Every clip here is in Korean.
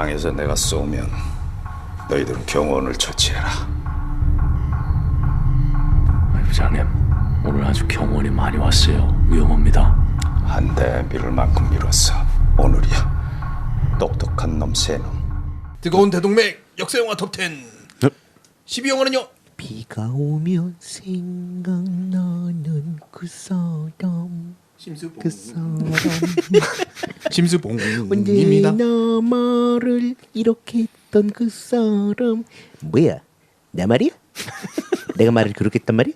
방에서 내가 쏘면 너희들은 경호원을 처치해라. 부장님, 오늘 아주 경호원이 많이 왔어요. 위험합니다. 한 대 밀을 만큼 밀었어. 오늘이야. 똑똑한 놈 세 놈. 뜨거운 대동맥 역사영화 톱10 네. 12영화는요. 비가 오면 생각나는 그 사람 심수봉 그 사람 심수봉입니다. 언제나 말을 이렇게 했던 그 사람 뭐야 내 말이야? 내가 말을 그렇게 했단 말이야?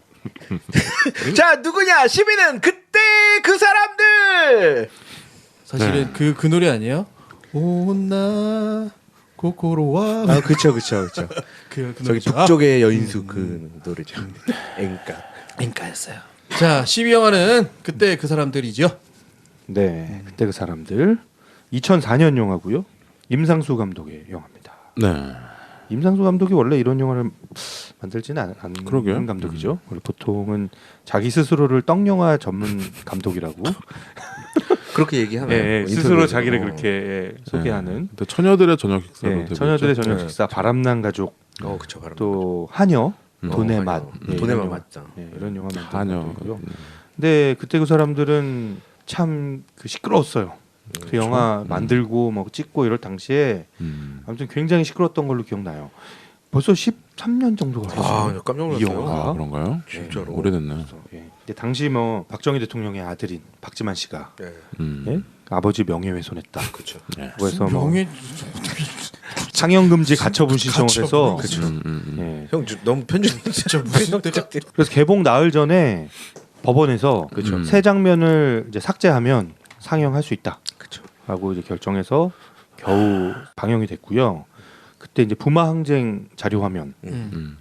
자 누구냐? 10위는 그때 그 사람들. 사실은 그 노래 아니에요? 온나 코코로와 아 그쵸. 그 저기 노래죠. 북쪽의 여인수 그 노래죠. 앵가. 앵가였어요. 자 12영화는 그때 그 사람들이죠. 네, 그때 그 사람들 2004년 영화고요. 임상수 감독의 영화입니다. 네. 임상수 감독이 원래 이런 영화를 만들지는 않는 그러게요. 감독이죠. 원래 보통은 자기 스스로를 떡 영화 전문 감독이라고 그렇게 얘기하나요? 예, 스스로 자기를 그렇게 예, 소개하는 근데 처녀들의 저녁 식사로 예, 데뷔했죠. 처녀들의 저녁 식사, 바람난 가족, 그쵸 바로 또 하녀, 돈의 맛, 예, 돈의 이런 맛 영화, 맞죠. 예, 이런 영화 만든 하녀. 감독이고요. 근데 그때 그 사람들은 참 그 시끄러웠어요. 그 영화 만들고 뭐 찍고 이럴 당시에 아무튼 굉장히 시끄러웠던 걸로 기억나요. 벌써 13년 정도가 됐어요. 깜짝 이 영화가. 아, 그런가요? 진짜로. 오래됐네. 예. 근데 당시 뭐 박정희 대통령의 아들인 박지만 씨가 음. 예? 아버지 명예훼손했다. 그렇죠. 네. 그래서 뭐 명예 상영금지 가처분 신청을 해서 예. 형 너무 편집 진짜 무슨 때가 그래서 개봉 나흘 전에 법원에서 새 장면을 이제 삭제하면 상영할 수 있다. 라고 이제 결정해서 겨우 방영이 됐고요. 그때 이제 부마 항쟁 자료 화면,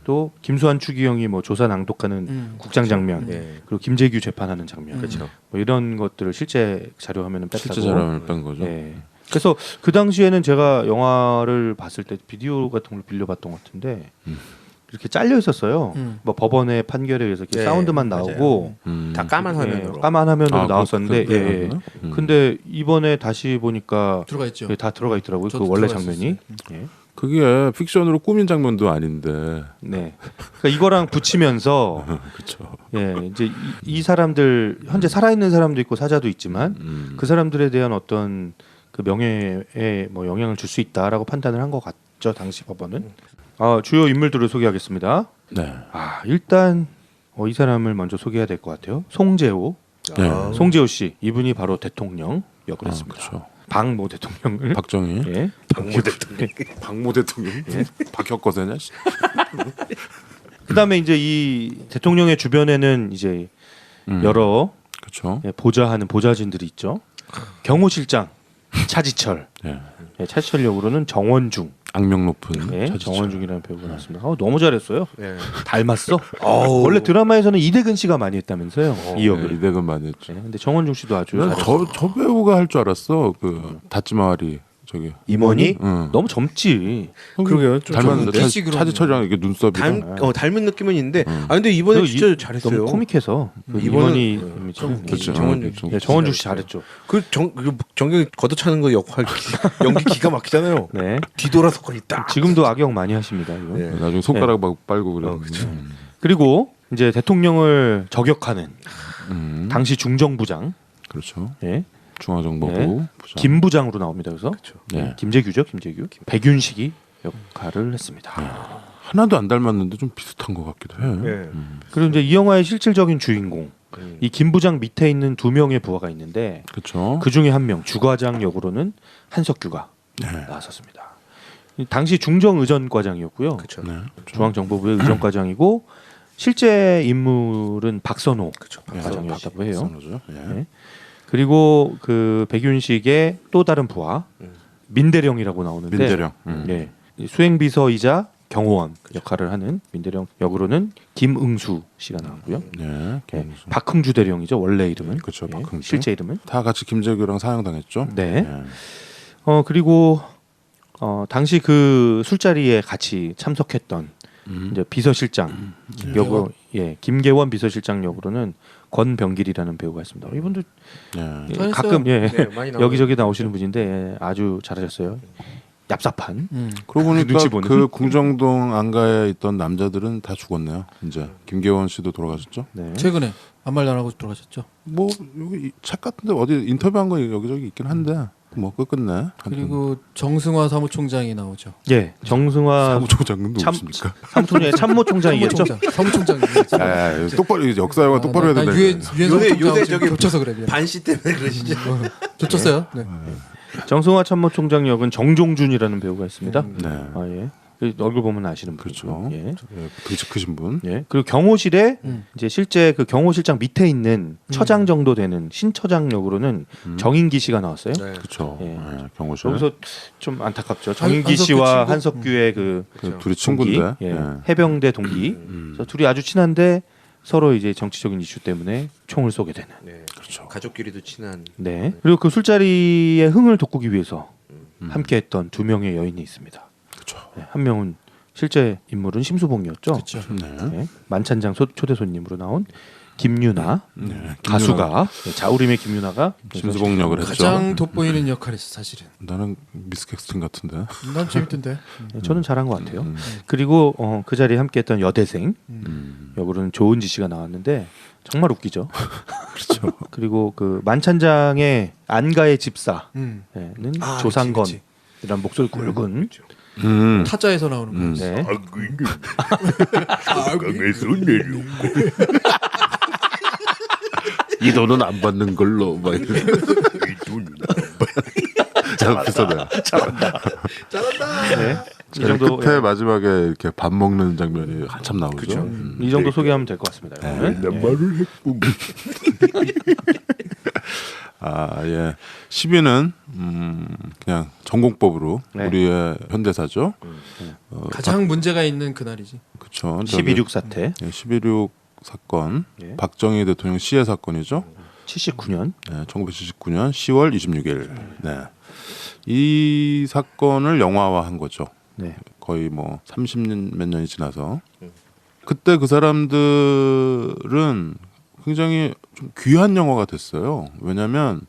또 김수환 추기경이 뭐 조사 낭독하는 국장 장면, 그리고 김재규 재판하는 장면, 뭐 이런 것들을 실제 자료 화면은 뺐다고. 실제 자료를 뺀 거죠. 예. 그래서 그 당시에는 제가 영화를 봤을 때 비디오 같은 걸 빌려봤던 것 같은데 이렇게 잘려 있었어요. 뭐 법원의 판결에 의해서 이렇게 사운드만 나오고 다 까만 예, 화면으로. 까만 화면으로 나왔었는데 그렇구나. 예, 예. 근데 이번에 다시 보니까 들어가 있죠. 예, 다 들어가 있더라고요. 그 저도 원래 들어가 장면이. 예. 그게 픽션으로 꾸민 장면도 아닌데. 네. 그러니까 이거랑 붙이면서 그렇죠. 예, 이제 이 사람들 현재 살아 있는 사람도 있고 사자도 있지만 그 사람들에 대한 어떤 그 명예에 뭐 영향을 줄 수 있다라고 판단을 한 것 같죠. 당시 법원은. 주요 인물들을 소개하겠습니다. 네. 일단 이 사람을 먼저 소개해야 될 것 같아요. 송재호. 네. 송재호 씨. 이분이 바로 대통령 역을 했습니다. 그렇죠. 박모 대통령을. 박정희. 예. 박모 대통령. 박모 대통령. 박혁거세냐? 그다음에 이제 이 대통령의 주변에는 이제 여러 그렇죠. 보좌하는 보좌진들이 있죠. 경호실장 차지철. 예. 예, 차지철 역으로는 정원중. 악명 높은 예, 차지철. 정원중이라는 배우가 나왔습니다. 너무 잘했어요. 예. 닮았어. 원래 드라마에서는 이대근 씨가 많이 했다면서요. 이 역을. 네, 이대근 많이 했죠. 예, 근데 정원중 씨도 아주 잘했어요. 저 배우가 할 줄 알았어. 그 다찌마리 저기. 임원이 응. 너무 젊지. 그러게요. 좀 닮았는데 좀 그러면. 차지철이랑 이게 눈썹이 닮은 느낌은 있는데 근데 이번에 진짜 잘했어요. 너무 코믹해서 그 이번은, 임원이 참 그렇죠. 정원중 네, 정원중 씨 잘했죠. 그 정경이 걷어차는 거 역할 연기 기가 막히잖아요. 네. 뒤돌아서 거리 딱. 지금도 악역 많이 하십니다. 이거. 네. 나중에 손가락 막 빨고 그래. 그쵸. 그리고 이제 대통령을 저격하는 음. 당시 중정부장, 그렇죠. 예, 중앙정보부 네. 부장. 김 부장으로 나옵니다. 그래서 네. 김재규죠, 김재규. 백윤식이 역할을 했습니다. 하나도 안 닮았는데 좀 비슷한 것 같기도 해. 예. 그리고 이제 이 영화의 실질적인 주인공, 이 김 부장 밑에 있는 두 명의 부하가 있는데 그렇죠. 그 중에 한 명 주과장 역으로는 한석규가 네. 나왔었습니다. 이 당시 중정의전과장이었고요. 그렇죠. 네. 중앙정보부의 의전과장이고 실제 인물은 박선호 네, 과장이었다고 해요. 박선호죠. 예. 네. 그리고 그 백윤식의 또 다른 부하 민대령이라고 나오는데 민대령. 네. 수행비서이자 경호원 역할을 하는 민대령 역으로는 김응수 씨가 나왔고요. 네. 네. 박흥주 대령이죠. 원래 이름은. 그렇죠. 네. 박흥주. 실제 이름은. 다 같이 김재규랑 사형당했죠. 네. 예. 그리고 당시 그 술자리에 같이 참석했던 이제 비서실장 역으로 김계원 비서실장 역으로는 권병길이라는 배우가 있습니다. 이분도 예. 가끔 네, 많이 나오고. 여기저기 나오시는 분인데 아주 잘하셨어요. 얍삽한 그러고 보니까 눈치 보는. 그 궁정동 안가에 있던 남자들은 다 죽었네요. 이제 김계원 씨도 돌아가셨죠. 네. 최근에 아무 말도 안 하고 돌아가셨죠. 뭐 여기 책 같은데 어디 인터뷰한 거 여기저기 있긴 한데 뭐 끝끝내. 그리고 정승화 사무총장이 나오죠. 예, 정승화 사무총장은 참- 누구십니까? 사무총장의 참모총장이었죠. 사무총장. 아, 똑바로 역사 영화 똑바로 해야 된다. 유엔 요새 사무총장 저기 겹쳐서 그래. 미안. 반씨 때문에 그러시죠? 겹쳤어요. 네. 정승화 참모총장 역은 정종준이라는 배우가 있습니다. 네. 아 예. 그 얼굴 보면 아시는 그렇죠. 분이죠. 예. 예, 되게 크신 분. 예. 그리고 경호실에 음. 이제 실제 그 경호실장 밑에 있는 처장 정도 되는 신처장 역으로는 정인기 씨가 나왔어요. 그렇죠. 예. 예, 경호실. 여기서 좀 안타깝죠. 정인기 한석규 씨와 친구? 한석규의 그 둘이 동기, 친구인데. 예. 예. 해병대 동기. 그래서 둘이 아주 친한데 서로 이제 정치적인 이슈 때문에 총을 쏘게 되는. 네. 그렇죠. 가족끼리도 친한. 네. 그리고 그 술자리의 흥을 돋구기 위해서 함께했던 두 명의 여인이 있습니다. 그렇죠. 네, 한 명은 실제 인물은 심수봉이었죠. 그렇죠. 네. 네, 만찬장 초대 손님으로 나온 김유나 네. 가수가 네, 자우림의 김유나가 심수봉 역을 했죠. 가장 돋보이는 역할이었어 사실은. 나는 미스 캡스틴 같은데. 난 재밌던데. 네, 저는 잘한 것 같아요. 그리고 그 자리에 함께했던 여대생 역으로는 조은지 씨가 나왔는데 정말 웃기죠. 그렇죠. 그리고 그 만찬장의 안가의 집사는 아, 조상건이라는 그치, 목소리 굵은 타짜에서 나오는 거. 네. 이 돈은 안 받는 걸로 막 이런. 잘 비슷하네. 네. 이 정도 끝에 마지막에 이렇게 밥 먹는 장면이 한참 나오죠. 이 정도 소개하면 될 것 같습니다. 네. 여러분. 말을 했고. 아 예. 10위는 그냥 전공법으로 네. 우리의 현대사죠. 가장 문제가 있는 그날이지. 그렇죠. 12.6 사태 12.6 사건, 예. 박정희 대통령 시해 사건이죠. 79년 네, 1979년 10월 26일. 네. 이 사건을 영화화한 거죠. 네. 거의 뭐 30년 몇 년이 지나서 그때 그 사람들은 굉장히 좀 귀한 영화가 됐어요. 왜냐하면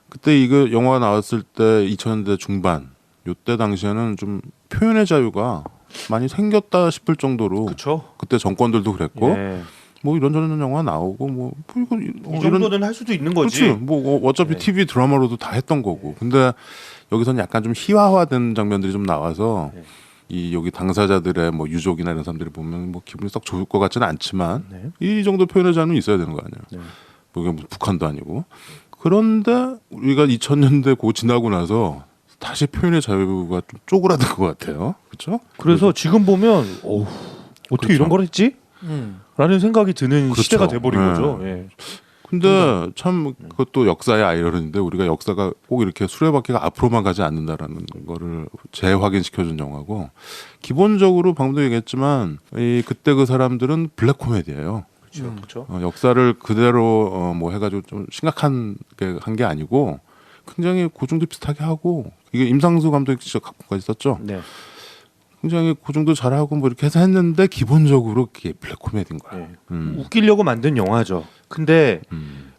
그때 이거 영화가 나왔을 때 2000년대 중반 요때 당시에는 좀 표현의 자유가 많이 생겼다 싶을 정도로 그렇죠. 그때 정권들도 그랬고 예. 뭐 이런저런 영화 나오고 뭐 이거 이 정도는 할 수도 있는 거지. 그렇지. 뭐 어차피 네. TV 드라마로도 다 했던 거고. 근데 여기서는 약간 좀 희화화된 장면들이 좀 나와서 네. 이 여기 당사자들의 뭐 유족이나 이런 사람들이 보면 뭐 기분이 썩 좋을 것 같지는 않지만 네. 이 정도 표현의 자유는 있어야 되는 거 아니에요. 네. 뭐 이게 무슨 북한도 아니고. 그런데 우리가 2000년대 고 지나고 나서 다시 표현의 자유가 좀 쪼그라든 것 같아요. 그렇죠? 그래서 지금 보면 어우, 어떻게 그렇죠. 이런 걸 했지? 라는 생각이 드는 그렇죠. 시대가 돼버린 네. 거죠. 예. 근데 참 그것도 역사의 아이러니인데 우리가 역사가 꼭 이렇게 수레바퀴가 앞으로만 가지 않는다라는 거를 재확인시켜준 영화고 기본적으로 방금도 얘기했지만 이 그때 그 사람들은 블랙 코미디예요. 그렇죠. 역사를 그대로 뭐 해가지고 좀 심각한 게 한 게 아니고 굉장히 고증도 비슷하게 하고 이게 임상수 감독이 직접 각본까지 썼죠. 네. 굉장히 고증도 잘하고 뭐 이렇게 해서 했는데 기본적으로 그게 블랙 코미디인 거야. 네. 웃기려고 만든 영화죠. 근데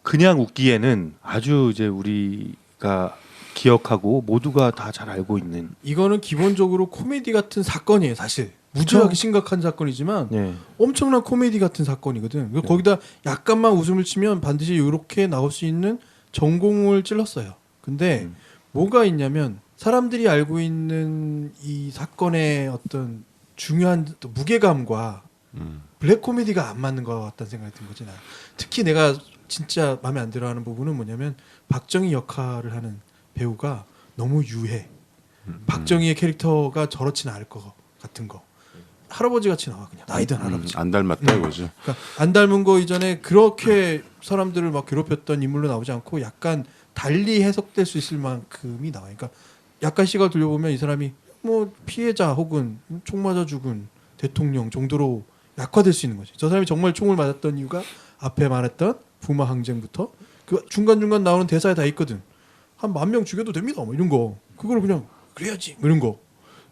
그냥 웃기에는 아주 이제 우리가 기억하고 모두가 다 잘 알고 있는 이거는 기본적으로 코미디 같은 사건이에요, 사실. 무지하게 심각한 사건이지만 네. 엄청난 코미디 같은 사건이거든. 그리고 거기다 약간만 웃음을 치면 반드시 이렇게 나올 수 있는 전공을 찔렀어요. 근데 뭐가 있냐면 사람들이 알고 있는 이 사건의 어떤 중요한 또 무게감과 블랙 코미디가 안 맞는 것 같다는 생각이 든 거지. 나. 특히 내가 진짜 마음에 안 들어하는 부분은 뭐냐면 박정희 역할을 하는 배우가 너무 유해. 박정희의 캐릭터가 저렇지는 않을 것 같은 거. 할아버지 같이 나와 그냥 나이든 할아버지. 안 닮았다 이거지. 그러니까 안 닮은 거 이전에 그렇게 사람들을 막 괴롭혔던 인물로 나오지 않고 약간 달리 해석될 수 있을 만큼이 나와. 그러니까 약간 시각을 돌려보면 이 사람이 뭐 피해자 혹은 총 맞아 죽은 대통령 정도로 약화될 수 있는 거지. 저 사람이 정말 총을 맞았던 이유가 앞에 말했던 부마 항쟁부터 그 중간중간 나오는 대사에 다 있거든. 한 10,000명 죽여도 됩니다. 뭐 이런 거. 그걸 그냥 그래야지. 뭐 이런 거.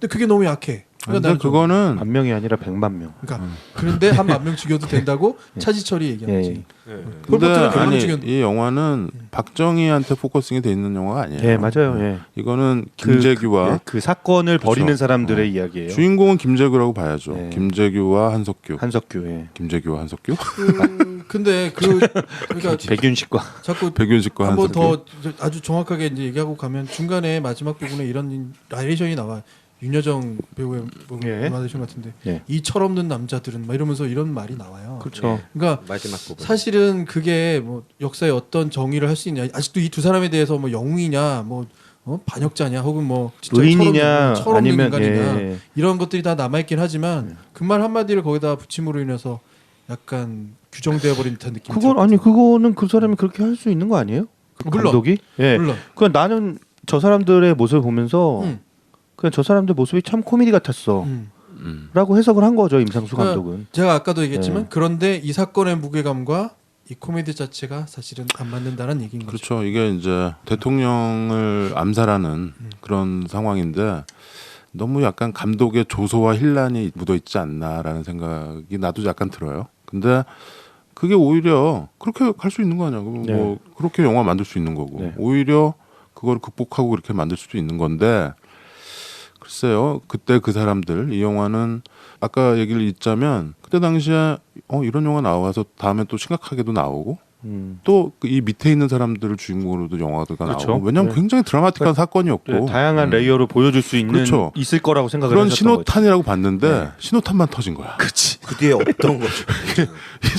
근데 그게 너무 약해. 근데 나는 좀- 그거는 만 명이 아니라 100만 명. 그러니까 그런데 한 1000명 죽여도 된다고 차지철이 얘기한 예, 거지. 근데 폴포트는 100명 아니 죽였. 이 영화는 박정희한테 포커싱이 돼 있는 영화가 아니에요. 예, 맞아요. 예. 이거는 김재규와 그 사건을 그쵸. 벌이는 사람들의 이야기예요. 주인공은 김재규라고 봐야죠. 네. 김재규와 한석규. 한석규, 예. 김재규와 한석규? 근데 그러니까 백윤식과 자꾸 백윤식과 한번 한석규. 더 아주 정확하게 이제 얘기하고 가면 중간에 마지막 부분에 이런 나레이션이 나와. 윤여정 배우의 예. 나레이션 같은데 예. 이 철없는 남자들은 막 이러면서 이런 말이 나와요. 그렇죠. 그러니까 마지막 부분. 사실은 그게 뭐 역사에 어떤 정의를 할 수 있냐, 아직도 이 두 사람에 대해서 뭐 영웅이냐, 뭐 반역자냐, 혹은 뭐 진짜 의인이냐 철없는 아니면 인간이냐 예. 이런 것들이 다 남아 있긴 하지만 그 말 한마디를 거기다 붙임으로 인해서 약간 규정되어 버린 듯한 느낌이 그건 아니 그거는 그 사람이 그렇게 할 수 있는 거 아니에요? 그 물론. 감독이? 예. 물론 그냥 나는 저 사람들의 모습을 보면서 음. 그냥 저 사람들 모습이 참 코미디 같았어. 라고 해석을 한 거죠 임상수 그러니까 감독은. 제가 아까도 얘기했지만 네. 그런데 이 사건의 무게감과 이 코미디 자체가 사실은 안 맞는다는 얘기인 거죠. 그렇죠. 이게 이제 대통령을 암살하는 그런 상황인데 너무 약간 감독의 조소와 혼란이 묻어 있지 않나라는 생각이 나도 약간 들어요. 근데 그게 오히려 그렇게 갈 수 있는 거 아니야? 뭐 네. 그렇게 영화 만들 수 있는 거고 네. 오히려 그걸 극복하고 그렇게 만들 수도 있는 건데 글쎄요. 그때 그 사람들 이 영화는 아까 얘기를 잇자면 그때 당시에 이런 영화 나와서 다음에 또 심각하게도 나오고 또 이 밑에 있는 사람들을 주인공으로도 영화가 그렇죠. 나오고 왜냐하면 네. 굉장히 드라마틱한 사건이었고 네, 다양한 레이어로 보여줄 수 있는 그렇죠. 있을 거라고 생각을 그런 하셨던 거죠. 신호탄이라고 봤는데 네. 신호탄만 터진 거야. 그 뒤에 없던 거죠. 이게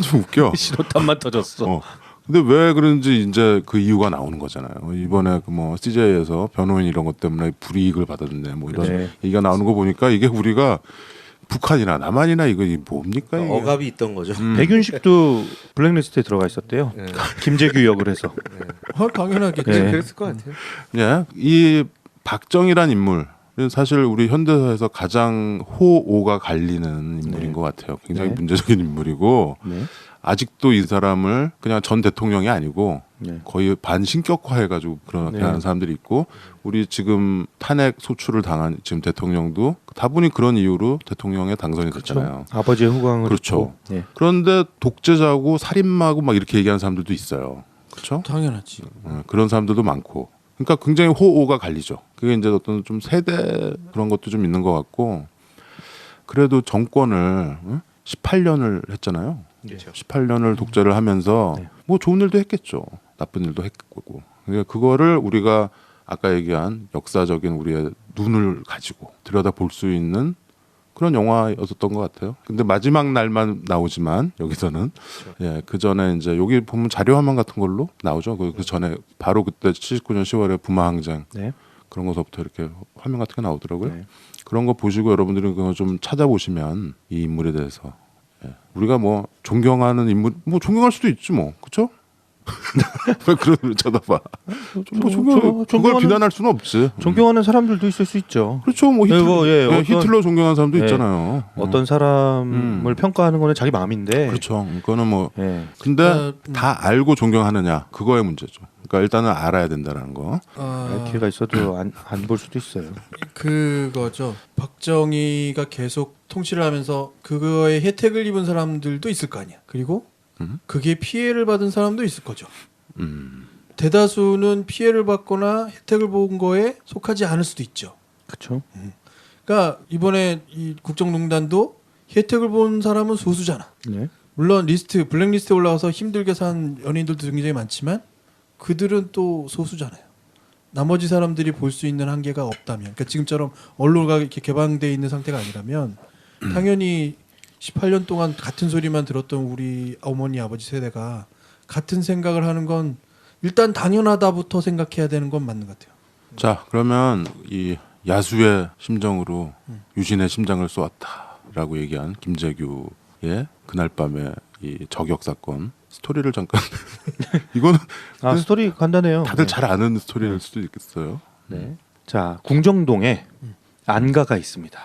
좀 웃겨. 신호탄만 터졌어. 근데 왜 그런지 이제 그 이유가 나오는 거잖아요. 이번에 그 뭐 CJ에서 변호인 이런 것 때문에 불이익을 받았는데 뭐 이런 네. 얘기가 나오는 거 보니까 이게 우리가 북한이나 남한이나 이거 뭡니까? 이게? 억압이 있던 거죠. 백윤식도 블랙리스트에 들어가 있었대요. 네. 김재규 역을 해서. 당연하겠지. 네. 그랬을 것 같아요. 예, 이 박정희란 인물 사실 우리 현대사에서 가장 호오가 갈리는 인물인 네. 것 같아요. 굉장히 네. 문제적인 인물이고 네. 아직도 이 사람을 그냥 전 대통령이 아니고 네. 거의 반신격화해가지고 그렇게 네. 하는 사람들이 있고 우리 지금 탄핵 소추를 당한 지금 대통령도 다분히 그런 이유로 대통령에 당선이 됐잖아요. 아버지의 후광을 그렇죠. 입고. 네. 그런데 독재자고 살인마고 막 이렇게 얘기하는 사람들도 있어요. 그렇죠? 당연하지. 그런 사람들도 많고. 그러니까 굉장히 호오가 갈리죠. 그게 이제 어떤 좀 세대 그런 것도 좀 있는 것 같고 그래도 정권을 18년을 했잖아요. 그렇죠. 18년을 독재를 하면서 네. 뭐 좋은 일도 했겠죠. 나쁜 일도 했고. 그러니까 그거를 우리가 아까 얘기한 역사적인 우리의 눈을 가지고 들여다 볼 수 있는 그런 영화였었던 것 같아요. 근데 마지막 날만 나오지만 여기서는 그 전에 이제 여기 보면 자료 화면 같은 걸로 나오죠. 그 전에 바로 그때 79년 10월에 부마항쟁 네. 그런 거서부터 이렇게 화면 같은 게 나오더라고요. 네. 그런 거 보시고 여러분들이 그거 좀 찾아보시면 이 인물에 대해서 우리가 뭐 존경하는 인물 뭐 존경할 수도 있지 뭐 그렇죠? 왜 그런 쳐다봐? 뭐 그걸 존경하는- 비난할 수는 없지. 존경하는 사람들도 있을 수 있죠. 그렇죠. 뭐 히틀러, 뭐, 예, 어떤- 히틀러 존경하는 사람도 예. 있잖아요. 어떤 사람을 평가하는 거는 자기 마음인데. 그렇죠. 그거는 뭐 예. 근데 다 알고 존경하느냐 그거의 문제죠. 그러니까 일단은 알아야 된다는 거. 알 기회가 있어도 안 볼 수도 있어요. 그거죠. 박정희가 계속 통치를 하면서 그거에 혜택을 입은 사람들도 있을 거 아니야. 그리고 그게 피해를 받은 사람도 있을 거죠. 대다수는 피해를 받거나 혜택을 본 거에 속하지 않을 수도 있죠. 그렇죠. 그러니까 이번에 이 국정농단도 혜택을 본 사람은 소수잖아. 네. 물론 블랙리스트에 올라와서 힘들게 산 연예인들도 굉장히 많지만 그들은 또 소수잖아요. 나머지 사람들이 볼 수 있는 한계가 없다면, 그러니까 지금처럼 언론가 이렇게 개방돼 있는 상태가 아니라면 당연히 18년 동안 같은 소리만 들었던 우리 어머니 아버지 세대가 같은 생각을 하는 건 일단 당연하다부터 생각해야 되는 건 맞는 것 같아요. 자 그러면 이 야수의 심정으로 유신의 심장을 쏘았다라고 얘기한 김재규의 그날 밤의 이 저격 사건 스토리를 잠깐 이거는 스토리 간단해요. 다들 네. 잘 아는 스토리일 수도 있겠어요. 네. 자, 궁정동에 안가가 있습니다.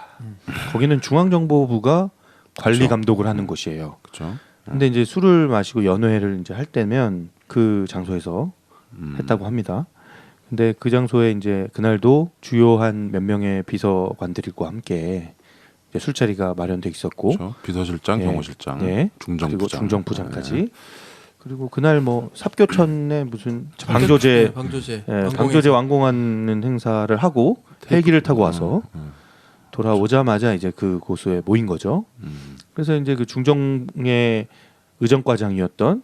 거기는 중앙정보부가 관리 그렇죠. 감독을 하는 곳이에요. 그렇죠. 근데 이제 술을 마시고 연회를 이제 할 때면 그 장소에서 했다고 합니다. 근데 그 장소에 이제 그날도 주요한 몇 명의 비서관들과 함께 이제 술자리가 마련돼 있었고, 그렇죠. 비서실장, 예. 경호실장, 예. 중정부장, 그리고 중정부장까지. 예. 그리고 그날 뭐 삽교천에 무슨 방조제, 방조제, 방조제 완공하는 행사를 하고 헬기를 타고 와서 돌아오자마자 이제 그 고수에 모인 거죠. 그래서 이제 그 중정의 의정과장이었던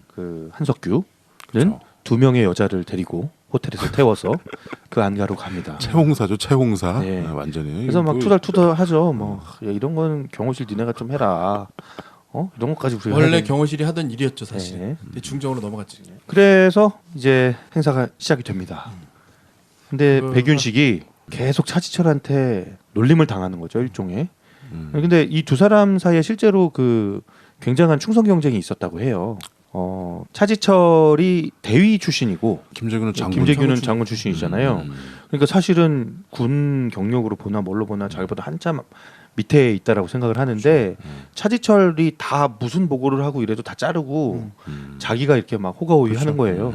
그 한석규는 그렇죠. 2명의 여자를 데리고 호텔에서 태워서 그 안가로 갑니다. 채홍사죠, 채홍사. 예. 네, 완전히. 그래서 막 뭐 투덜투덜하죠. 뭐 야, 이런 거는 경호실 니네가 좀 해라. 이런 것까지 우리가 원래 해야 되는- 경호실이 하던 일이었죠 사실. 네. 근데 중정으로 넘어갔지. 그래서 이제 행사가 시작이 됩니다. 근데 그- 백윤식이 계속 차지철한테 놀림을 당하는 거죠, 일종의. 음. 근데 이 두 사람 사이에 실제로 그 굉장한 충성 경쟁이 있었다고 해요. 차지철이 대위 출신이고 김재규는 장군. 김재규는 장군 출신이잖아요. 음. 그러니까 사실은 군 경력으로 보나 뭘로 보나 자기보다 한참 밑에 있다라고 생각을 하는데 차지철이 다 무슨 보고를 하고 이래도 다 자르고 자기가 이렇게 막 호가호위 하는 거예요.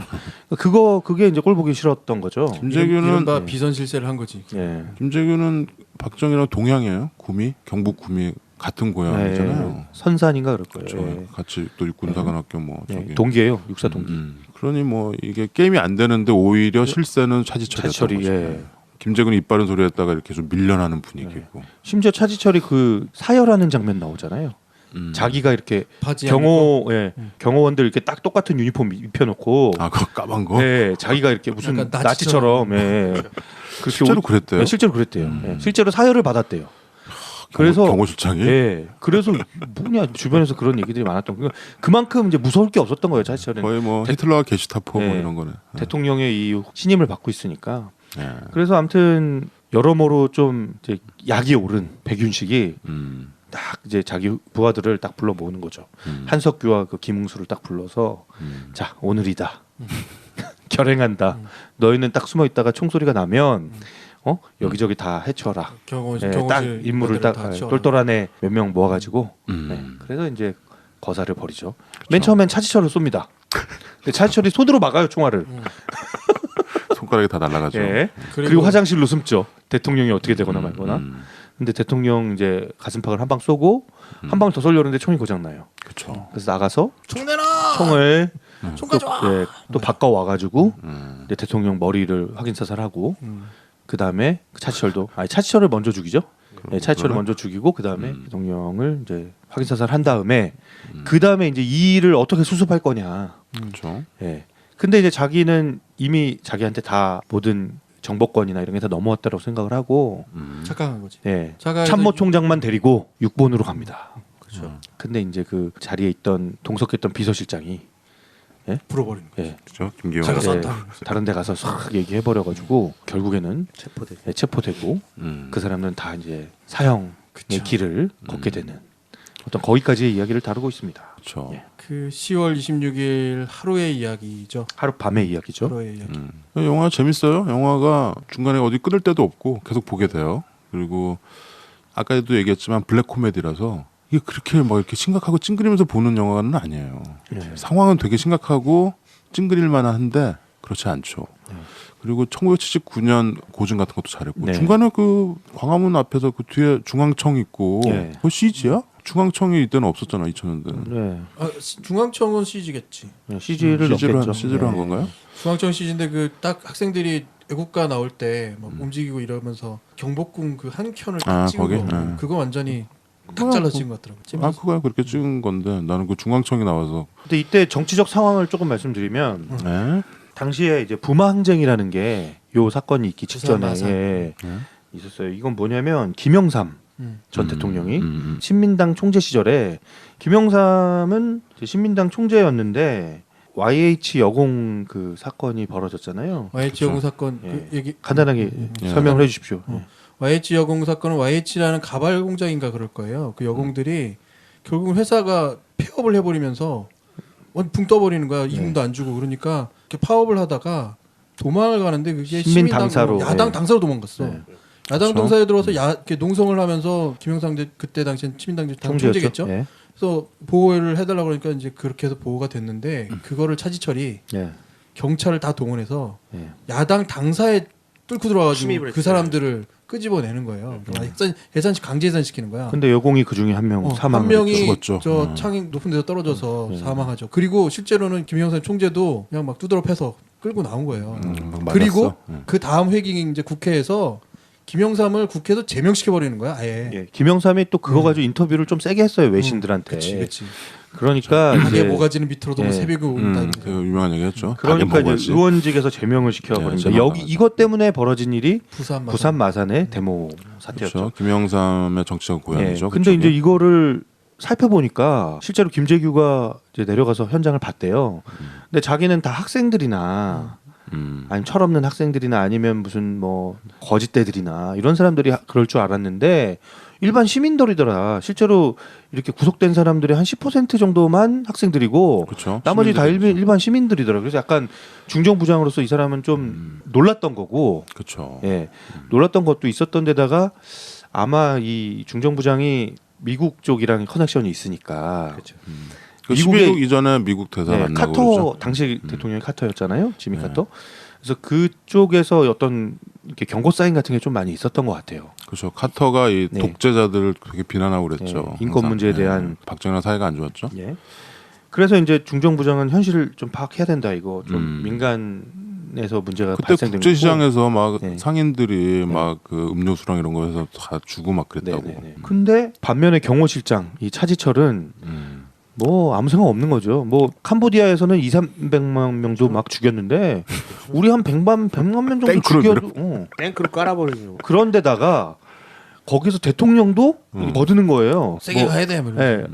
그게 이제 꼴 보기 싫었던 거죠. 김재규는 이른바 비선 실세를 한 거지. 예. 김재규는 박정희랑 동양이에요. 구미, 경북 구미 같은 고향이잖아요. 예. 선산인가 그럴 그렇죠. 거예요. 예. 같이 또 육군사관학교 뭐 예. 저기. 동기예요. 육사 동기. 그러니 뭐 이게 게임이 안 되는데 오히려 실세는 차지철이었던 차지철이 거죠. 예. 김재근이 이빠른 소리 했다가 이렇게 좀 밀려나는 분위기고. 심지어 차지철이 그 사열하는 장면 나오잖아요. 자기가 이렇게 바지 경호원들 이렇게 딱 똑같은 유니폼 입혀놓고 아, 그거 까만 거? 네, 자기가 이렇게 무슨 약간 나치처럼 예. 그렇게 실제로 그랬대요? 네, 실제로 그랬대요. 예. 실제로 사열을 받았대요. 그래서 경호실장이? 예. 그래서 뭐냐 주변에서 그런 얘기들이 많았던 거예요. 그만큼 이제 무서울 게 없었던 거예요, 차지철은. 거의 뭐 히틀러와 게슈타포 뭐 네. 이런 거네. 대통령의 이 신임을 받고 있으니까. 예. 그래서 아무튼 여러모로 좀 이제 약이 오른 백윤식이 딱 이제 자기 부하들을 딱 불러 모으는 거죠. 한석규와 그 김웅수를 딱 불러서 자 오늘이다. 결행한다. 너희는 딱 숨어 있다가 총소리가 나면 여기저기 다 해쳐라. 경호실 네, 딱 인물을 딱 똘똘한 애 몇 명 모아가지고 네, 그래서 이제 거사를 벌이죠. 맨 처음엔 차지철을 쏩니다. 근데 차지철이 손으로 막아요 총알을. 손가락이 다 날아가죠. 예. 그리고 화장실로 숨죠. 대통령이 어떻게 되거나 말거나. 근데 대통령 이제 가슴팍을 한 방 쏘고 한 방 더 쏠려는데 총이 고장 나요. 그렇죠. 그래서 나가서 총 내놔. 총을 총 가져와. 또 바꿔 와가지고 이제 대통령 머리를 확인 사살하고 그 다음에 차지철도 차지철을 먼저 죽이죠. 네, 차지철을 먼저 죽이고 그 다음에 대통령을 이제 확인 사살한 다음에 그 다음에 이제 이 일을 어떻게 수습할 거냐. 그렇죠. 예. 근데 이제 자기는 이미 자기한테 다 모든 정보권이나 이런 게 다 넘어왔다고 생각을 하고 착각한 거지. 예. 자가에서 참모총장만 데리고 육본으로 갑니다. 그렇죠. 근데 이제 그 자리에 있던 동석했던 비서실장이 불어버리는 거. 예. 그렇죠. 김기현. 자기가 예, 쏜다. 다른 데 가서 싹 얘기해 버려 가지고 결국에는 체포되고 그 사람은 다 이제 사형의 길을 걷게 되는 어떤 거기까지의 이야기를 다루고 있습니다. 그렇죠. 예. 그 10월 26일 하루의 이야기죠. 하룻밤의 이야기죠. 하루의 이야기. 영화 재밌어요. 영화가 중간에 어디 끊을 데도 없고 계속 보게 돼요. 그리고 아까도 얘기했지만 블랙 코미디라서 이게 그렇게 막 이렇게 심각하고 찡그리면서 보는 영화는 아니에요. 상황은 되게 심각하고 찡그릴 만한데 그렇지 않죠. 그리고 1979년 고증 같은 것도 잘했고 네. 중간에 그 광화문 앞에서 그 뒤에 중앙청 있고 네. 그거 CG야? 중앙청이 이때는 없었잖아 2000년대는. 네. 중앙청은 CG겠지. CG를 넣겠죠. CG로 한 건가요? 중앙청 CG인데 그 딱 학생들이 애국가 나올 때 막 움직이고 이러면서 경복궁 그 한 켠을 딱 찍은 거기? 거. 네. 그거 완전히 딱 잘라 찍은 것 같더라고. 아 그거야 그렇게 찍은 건데 나는 그 중앙청이 나와서 근데 이때 정치적 상황을 조금 말씀드리면 네? 당시에 이제 부마 항쟁이라는 게 요 사건이 있기 직전에 마산. 있었어요. 이건 뭐냐면 김영삼 전 대통령이 음. 신민당 총재 시절에 김영삼은 이제 신민당 총재였는데 YH 여공 그 사건이 벌어졌잖아요. YH 여공 사건 예. 그 얘기 간단하게 예. 설명을 해주십시오. 예. YH 여공 사건은 YH라는 가발 공장인가 그럴 거예요. 그 여공들이 결국 회사가 폐업을 해버리면서 붕 떠버리는 거야. 이금도 안 주고 그러니까 이렇게 파업을 하다가 도망을 가는데 그게 시민 당사로, 야당 예. 당사로 도망갔어. 네. 야당 그렇죠. 당사에 들어서 이렇게 농성을 하면서 김영삼 그때 당시엔 시민당 총재겠죠. 예. 그래서 보호를 해달라고 그러니까 이제 그렇게 해서 보호가 됐는데 그거를 차지철이 예. 경찰을 다 동원해서 예. 야당 당사에 뚫고 들어와가지고 침입을 그 했어요. 사람들을 끄집어내는 거예요. 강제 해산시키는 거야. 근데 여공이 그 중에 한 명 한 사망을 명이 죽었죠. 저 창이 높은 데서 떨어져서 음. 사망하죠. 그리고 실제로는 김영삼 총재도 그냥 막 두드러 패서 끌고 나온 거예요. 막 맞았어. 그리고 음. 그 다음 회기 이제 국회에서 김영삼을 국회에서 제명시켜 버리는 거야. 아예. 예. 김영삼이 또 그거 가지고 인터뷰를 좀 세게 했어요 외신들한테. 그렇지. 그러니까 가게 이제 모가지는 밑으로도 뭐 예. 새벽에 온다. 그 유명한 얘기였죠. 그러니까 가게 이제 먹어야지. 의원직에서 제명을 시켜버린다. 제명 여기 당하죠. 이것 때문에 벌어진 일이 부산 부산 마산의 데모 사태였죠. 그렇죠. 김영삼의 정치적 고향이죠. 예. 근데 그쪽이. 이제 이거를 살펴보니까 실제로 김재규가 이제 내려가서 현장을 봤대요. 근데 자기는 다 학생들이나 아니면 철없는 학생들이나 아니면 무슨 뭐 거짓대들이나 이런 사람들이 그럴 줄 알았는데 일반 시민들이더라. 실제로 이렇게 구속된 사람들의 한 10% 정도만 학생들이고 그렇죠. 나머지 다 시민들이죠. 일반 시민들이더라. 그래서 약간 중정부장으로서 이 사람은 좀 놀랐던 거고, 그렇죠. 예, 놀랐던 것도 있었던 데다가 아마 이 중정부장이 미국 쪽이랑 커넥션이 있으니까. 그 미국의- 11국 이전에 미국 대사 네, 만나고 카터 그러죠. 당시 대통령이 카터였잖아요, 지미 네. 카터. 그래서 그쪽에서 어떤 이렇게 경고 사인 같은 게 좀 많이 있었던 것 같아요. 그렇죠. 카터가 이 네. 독재자들을 되게 비난하고 그랬죠. 네, 인권 항상. 문제에 대한- 박정희랑 사이가 안 좋았죠. 예. 그래서 이제 중정부장은 현실을 좀 파악해야 된다. 이거 좀 민간에서 문제가 그때 발생된 국제시장에서 막 네. 상인들이 막 그 음료수랑 이런 거에서 다 주고 막 그랬다고. 네네네. 근데 반면에 경호실장 이 차지철은 뭐 아무 생각 없는 거죠. 뭐 캄보디아에서는 200~300만 명도 막 죽였는데 우리 한 100만 명 정도 탱크를 죽여도 탱크를 깔아버리죠. 그런데다가 거기서 대통령도 얻는 거예요. 세게 뭐, 가야 돼. 뭐 예.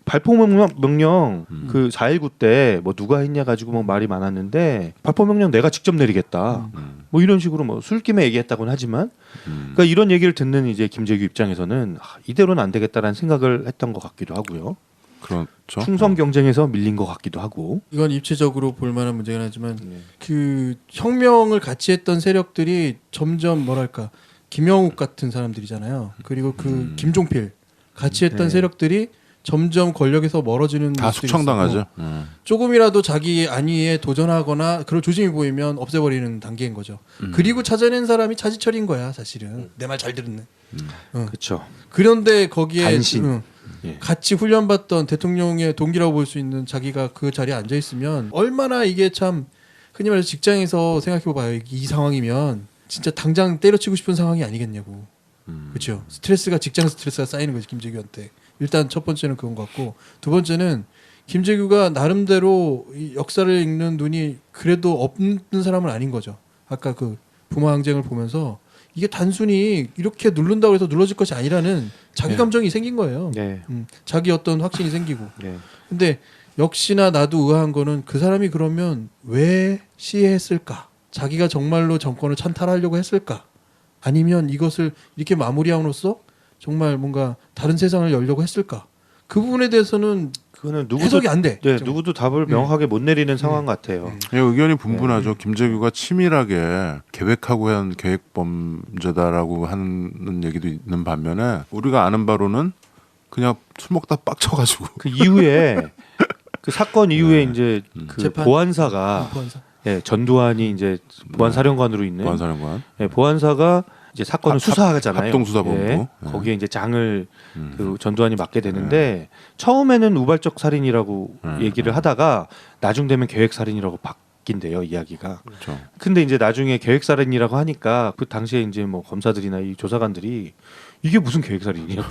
발포 명령 그 4.19 때 뭐 누가 했냐 가지고 뭐 말이 많았는데 발포 명령 내가 직접 내리겠다. 뭐 이런 식으로 뭐 술김에 얘기했다고는 하지만 그러니까 이런 얘기를 듣는 이제 김재규 입장에서는 이대로는 안 되겠다라는 생각을 했던 것 같기도 하고요. 그렇죠. 충성 경쟁에서 밀린 것 같기도 하고. 이건 입체적으로 볼 만한 문제긴 하지만 네. 그 혁명을 같이 했던 세력들이 점점 뭐랄까 김영욱 같은 사람들이잖아요. 그리고 그 김종필 같이 했던 네. 세력들이 점점 권력에서 멀어지는 다 모습들이 숙청당하죠. 있었고 조금이라도 자기 안위에 도전하거나 그런 조짐이 보이면 없애버리는 단계인 거죠. 그리고 찾아낸 사람이 차지철인 거야 사실은. 내 말 잘 듣네. 그렇죠. 그런데 거기에 간신. 예. 같이 훈련받던 대통령의 동기라고 볼 수 있는 자기가 그 자리에 앉아 있으면 얼마나 이게 참 흔히 말해서 직장에서 생각해봐요. 이 상황이면 진짜 당장 때려치고 싶은 상황이 아니겠냐고. 그렇죠. 스트레스가 직장 스트레스가 쌓이는 거지 김재규한테. 일단 첫 번째는 그건 것 같고 두 번째는 김재규가 나름대로 이 역사를 읽는 눈이 그래도 없는 사람은 아닌 거죠. 아까 그 부마항쟁을 보면서 이게 단순히 이렇게 누른다고 해서 눌러질 것이 아니라는 자기 감정이 생긴 거예요. 네. 자기 어떤 확신이 생기고. 네. 근데 역시나 나도 의아한 거는 그 사람이 그러면 왜 시해했을까? 자기가 정말로 정권을 찬탈하려고 했을까? 아니면 이것을 이렇게 마무리함으로써 정말 뭔가 다른 세상을 열려고 했을까? 그 부분에 대해서는 그거는 누구도 해석이 안 돼. 네, 좀. 누구도 답을 명확하게 못 내리는 상황 같아요. 의견이 분분하죠. 김재규가 치밀하게 계획하고 한 계획범죄다라고 하는 얘기도 있는 반면에 우리가 아는 바로는 그냥 술 먹다 빡쳐가지고 그 이후에 그 사건 이후에 이제 그 재판. 보안사가 보안사. 예, 전두환이 이제 보안사령관으로 있는 보안사령관 예, 보안사가 이제 사건을 수사하잖아요. 합동수사본부. 예, 네. 거기에 이제 장을 그 전두환이 맡게 되는데 처음에는 우발적 살인이라고 얘기를 하다가 나중 되면 계획 살인이라고 바뀐대요 이야기가. 그렇죠. 근데 이제 나중에 계획 살인이라고 하니까 그 당시에 이제 뭐 검사들이나 이 조사관들이 이게 무슨 계획 살인이냐고.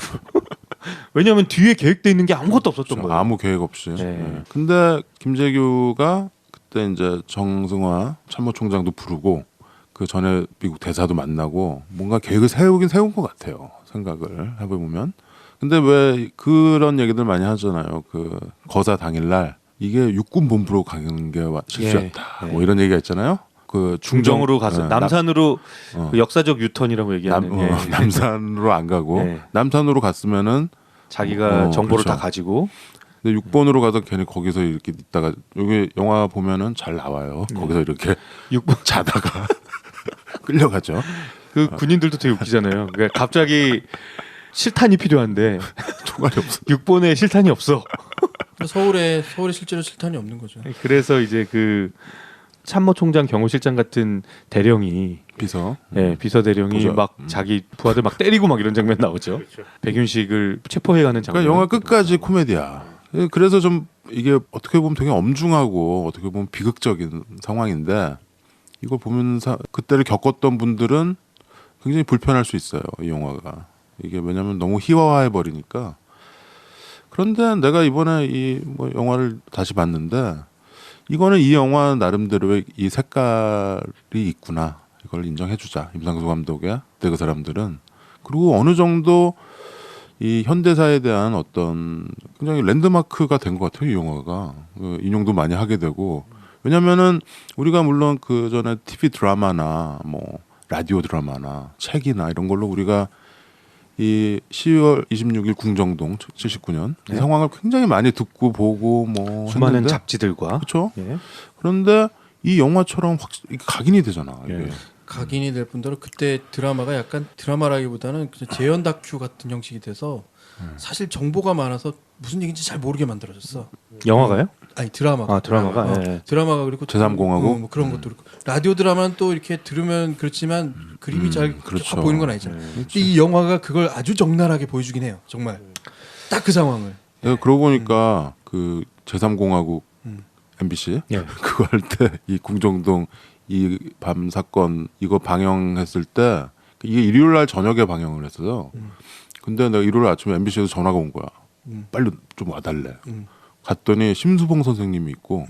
왜냐하면 뒤에 계획돼 있는 게 아무것도 없었던 그렇죠. 거예요. 아무 계획 없이. 네. 네. 근데 김재규가 그때 이제 정승화 참모총장도 부르고 그 전에 미국 대사도 만나고 뭔가 계획을 세운 것 같아요. 생각을 해보면. 근데 왜 그런 얘기들 많이 하잖아요. 그 거사 당일날 이게 육군 본부로 가는 게 실수였다. 예. 뭐 이런 얘기가 있잖아요. 그 중정으로 가서 네, 남산으로 어. 그 역사적 유턴이라고 얘기하는 예. 남산으로 안 가고 네. 남산으로 갔으면은 자기가 정보를 그렇죠. 다 가지고 근데 6번으로 가서 괜히 거기서 이렇게 있다가 여기 영화 보면은 잘 나와요. 거기서 이렇게 6번 자다가 끌려가죠. 그 군인들도 되게 웃기잖아요. 그러니까 갑자기 실탄이 필요한데 총알이 없어. 6번에 실탄이 없어. 서울에 실제로 실탄이 없는 거죠. 그래서 이제 그 참모총장 경호실장 같은 대령이 비서. 비서 대령이 보자. 막 자기 부하들 막 때리고 막 이런 장면 나오죠. 백윤식을 체포해가는 장면. 그러니까 영화 끝까지 코미디야. 그래서 좀 이게 어떻게 보면 되게 엄중하고 어떻게 보면 비극적인 상황인데 이걸 보면서 그때를 겪었던 분들은 굉장히 불편할 수 있어요. 이 영화가. 이게 왜냐하면 너무 희화화해 버리니까. 그런데 내가 이번에 이 뭐 영화를 다시 봤는데 이거는 이 영화 나름대로의 이 색깔이 있구나. 이걸 인정해주자. 임상수 감독의 그때 그 사람들은. 그리고 어느 정도 이 현대사에 대한 어떤 굉장히 랜드마크가 된 것 같아요. 이 영화가. 인용도 많이 하게 되고. 왜냐면은 우리가 물론 그 전에 TV 드라마나 뭐 라디오 드라마나 책이나 이런 걸로 우리가 이 12월 26일 궁정동 79년 이 상황을 굉장히 많이 듣고 보고 뭐 수많은 했는데, 잡지들과 그렇죠. 예. 그런데 이 영화처럼 이게 각인이 되잖아. 이게. 예. 각인이 될 뿐더러 그때 드라마가 약간 드라마라기보다는 그냥 재연 다큐 같은 형식이 돼서 사실 정보가 많아서 무슨 얘기인지 잘 모르게 만들어졌어. 영화가요? 아니 드라마가. 아 드라마가. 예. 드라마가 그리고 제3공화국? 뭐 그런 것도 그렇고 라디오 드라마는 또 이렇게 들으면 그렇지만 그림이 잘 그렇죠. 확 보이는 건 아니잖아. 근데 이 영화가 그걸 아주 적나라하게 보여주긴 해요. 정말 딱 그 상황을. 내가 그러고 보니까 그 제3공화국 MBC 예. 그거 할 때 이 궁정동 이 밤 사건 이거 방영했을 때 이게 일요일 날 저녁에 방영을 했어요. 근데 내가 일요일 아침에 MBC에서 전화가 온 거야. 빨리 좀 와달래. 갔더니 심수봉 선생님이 있고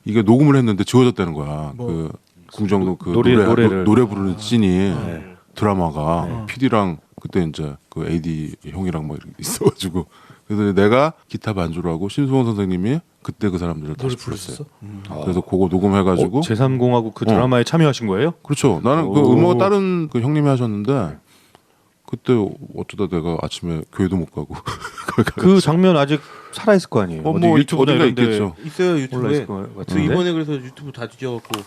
이게 녹음을 했는데 지워졌다는 거야. 뭐. 그 궁정동 그 노래를. 노래 부르는 씬이 드라마가 PD랑 그때 이제 그 AD 형이랑 막 이렇게 있어가지고 그래서 내가 기타 반주를 하고 심수봉 선생님이 그때 그 사람들을 다시 노래 불렀어요. 불렀어? 그래서 그거 녹음해가지고 제3공화국 그 드라마에 참여하신 거예요? 그렇죠. 나는 그 오. 음악을 다른 그 형님이 하셨는데 그때 어쩌다 내가 아침에 교회도 못 가고 그 장면 아직 살아 있을 거 아니에요. 어디 뭐 유튜브나 어디가 이런 데 있겠죠. 있어요 올라 유튜브에. 있을 것 그 같은데. 이번에 그래서 유튜브 다 뒤져갖고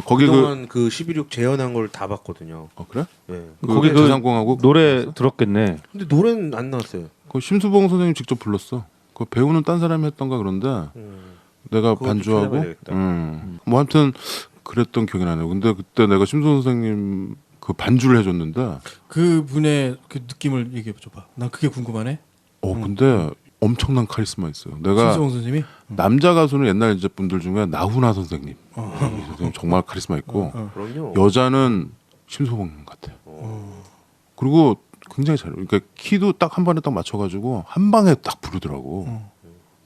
거기 그동안 그 11.6 재현한 걸 다 봤거든요. 그래? 예. 거기 그 제3공화국 노래 들었겠네. 근데 노래는 안 나왔어요. 그 심수봉 선생님 직접 불렀어. 그 배우는 딴 사람이 했던가 그런데 내가 그것도 반주하고 찾아봐야겠다. 뭐 아무튼 그랬던 기억이 나네요. 근데 그때 내가 심수봉 선생님 그 반주를 해줬는데 그 분의 그 느낌을 얘기해 줘봐. 난 그게 궁금하네. 근데 엄청난 카리스마 있어요. 내가 신수봉 선생님이. 남자 가수는 옛날 이제 분들 중에 나훈아 선생님, 이 선생님 정말 카리스마 있고 그럼요. 여자는 심수봉 같아요. 그리고 굉장히 잘해요. 그러니까 키도 딱 한 번에 딱 맞춰가지고 한 방에 딱 부르더라고.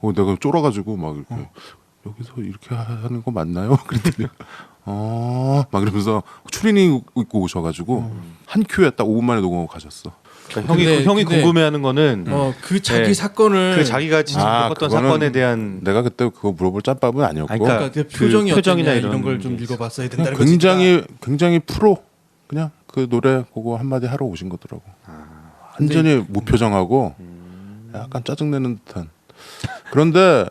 내가 쫄아가지고 막 이렇게 여기서 이렇게 하는 거 맞나요? 그랬더니 막 이러면서 추리닝 입고 오셔가지고 한 큐에 딱 5분 만에 녹음하고 가셨어. 그러니까 근데- 형이 근데- 궁금해하는 거는 그 자기 네. 사건을 그 자기가 진짜 겪었던 그거는 사건에 대한 내가 그때 그거 물어볼 짬밥은 아니었고 아니, 그러니까 그러니까 그 표정이 그 표정이나 어떠냐 이런 이런 걸 좀 게 읽어봤어야 된다는 거지. 굉장히 프로 그냥 그 노래 그거 한마디 하러 오신 거더라고. 완전히 무표정하고 약간 짜증내는 듯한. 그런데